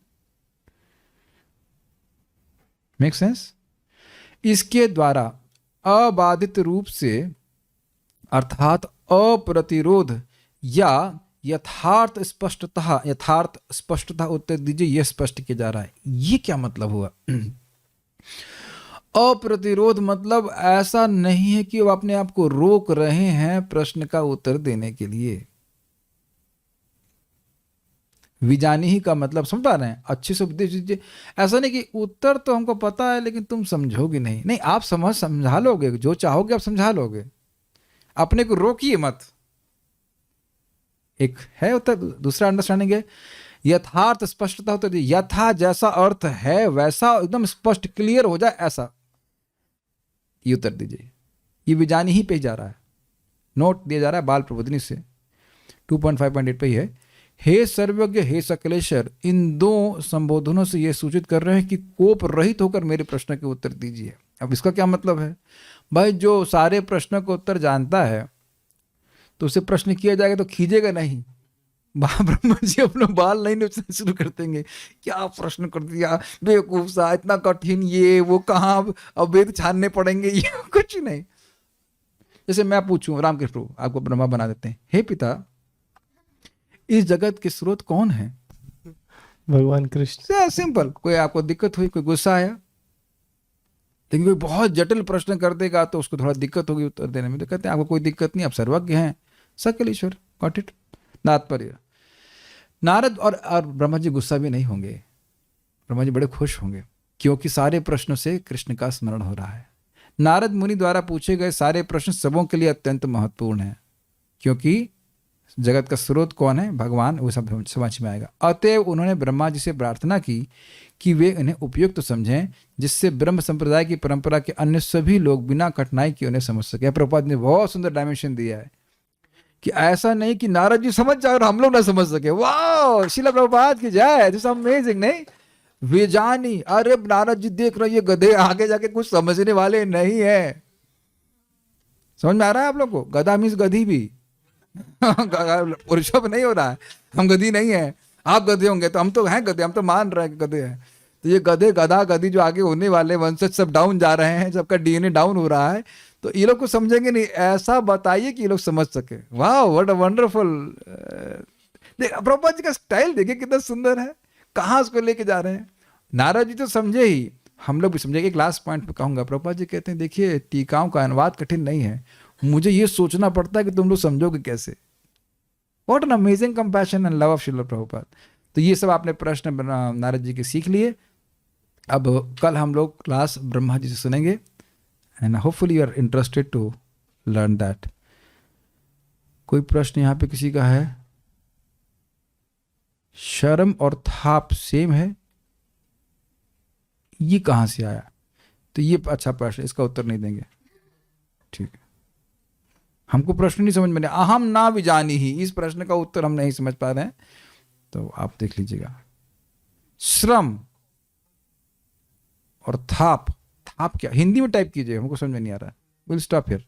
Make sense? इसके द्वारा अबाधित रूप से, अर्थात अप्रतिरोध या यथार्थ स्पष्टता उत्तर दीजिए। यह स्पष्ट किया जा रहा है। ये क्या मतलब हुआ? अप्रतिरोध मतलब ऐसा नहीं है कि वो अपने आप को रोक रहे हैं प्रश्न का उत्तर देने के लिए। विजानी ही का मतलब समझ पा रहे हैं? अच्छे से उपदेश दीजिए। ऐसा नहीं कि उत्तर तो हमको पता है लेकिन तुम समझोगे नहीं। आप समझा लोगे, जो चाहोगे आप समझा लोगे। अपने को रोकिए मत। एक है उत्तर, दूसरा अंडरस्टैंडिंग है यथार्थ स्पष्टता होता है। यथा जैसा अर्थ है वैसा एकदम स्पष्ट क्लियर हो जाए, ऐसा ये उत्तर दीजिए। ये विजानी ही पे जा रहा है, नोट दिया जा रहा है बाल प्रबोधिनी से 2.5.8 पे ही है। हे सर्वज्ञ, हे सकलेश्वर, इन 2 संबोधनों से यह सूचित कर रहे हैं कि कोप रहित होकर मेरे प्रश्न के उत्तर दीजिए। अब इसका क्या मतलब है? भाई जो सारे प्रश्नों का उत्तर जानता है तो उसे प्रश्न किया जाएगा तो खींचेगा नहीं। ब्रह्मा जी अपना बाल नहीं नोचना शुरू कर देंगे। क्या प्रश्न कर दिया, बेवकूफ सा, इतना कठिन, ये वो, कहाँ अब वेद छानने पड़ेंगे, ये कुछ नहीं। जैसे मैं पूछूं, रामकृष्ण प्रभु आपको ब्रह्मा बना देते हैं, हे पिता इस जगत के स्रोत कौन है? भगवान कृष्ण। सिंपल। कोई आपको दिक्कत हुई, कोई गुस्सा आया, लेकिन कोई बहुत जटिल प्रश्न कर देगा तो उसको थोड़ा दिक्कत होगी उत्तर देने में, तो कहते हैं आपको कोई दिक्कत नहीं, आप सर्वज्ञ हैं, सकल ईश्वर, गॉट इट। तात्पर्य, नारद और ब्रह्मा जी गुस्सा भी नहीं होंगे, ब्रह्मा जी बड़े खुश होंगे, क्योंकि सारे प्रश्नों से कृष्ण का स्मरण हो रहा है। नारद मुनि द्वारा पूछे गए सारे प्रश्न सबों के लिए अत्यंत महत्वपूर्ण हैं, क्योंकि जगत का स्रोत कौन है, भगवान, वो सब समझ में आएगा। अतएव उन्होंने ब्रह्मा जी से प्रार्थना की कि वे उन्हें उपयुक्त तो समझें, जिससे ब्रह्म संप्रदाय की परंपरा के अन्य सभी लोग बिना कठिनाई के उन्हें समझ सके। प्रभुपाद ने बहुत सुंदर डायमेंशन दिया है कि ऐसा नहीं कि नारद जी समझ जाए और हम लोग ना समझ सके। वाह, शिला प्रभुपाद की जय, दिस अमेजिंग। नहीं, वे जानी, अरे नारद जी देख रहे, ये गधे आगे जाके कुछ समझने वाले नहीं है। समझ में आ रहा है आप लोग को? गधा मीन्स गधी भी पुरुषों पे नहीं हो रहा है, हम गधी नहीं है। आप गधे होंगे तो हम तो हैं गधे, हम तो मान रहे हैं कि गधे हैं। तो ये गधे गधा गधी जो आगे होने वाले वंशज सब डाउन जा रहे हैं, सबका डीएनए डाउन हो रहा है, तो ये लोग को समझेंगे नहीं। ऐसा बताइए कि ये लोग समझ सके। वाह, what a wonderful. Prabhupada ji का स्टाइल देखिए कितना सुंदर है, कहाँ उसको लेके जा रहे हैं। नारद जी तो समझे ही, हम लोग भी समझेंगे। एक लास्ट पॉइंट पे कहूंगा, प्रभुपाद जी कहते हैं देखिए टीकाओं का अनुवाद कठिन नहीं है, मुझे ये सोचना पड़ता है कि तुम लोग समझोगे कैसे। What an amazing compassion and love of Srila Prabhupada. तो ये सब आपने प्रश्न नारद जी के सीख लिए। अब कल हम लोग क्लास ब्रह्मा जी से सुनेंगे, and hopefully you are interested to learn that. कोई प्रश्न यहाँ पे किसी का है? शर्म और थाप सेम है, ये कहाँ से आया? तो ये अच्छा प्रश्न, इसका उत्तर नहीं देंगे, ठीक है। हमको प्रश्न नहीं समझ में आया, अहम ना विजानी ही, इस प्रश्न का उत्तर हम नहीं समझ पा रहे हैं, तो आप देख लीजिएगा। श्रम और थाप, थाप क्या हिंदी में टाइप कीजिए, हमको समझ में नहीं आ रहा है। Will stop here.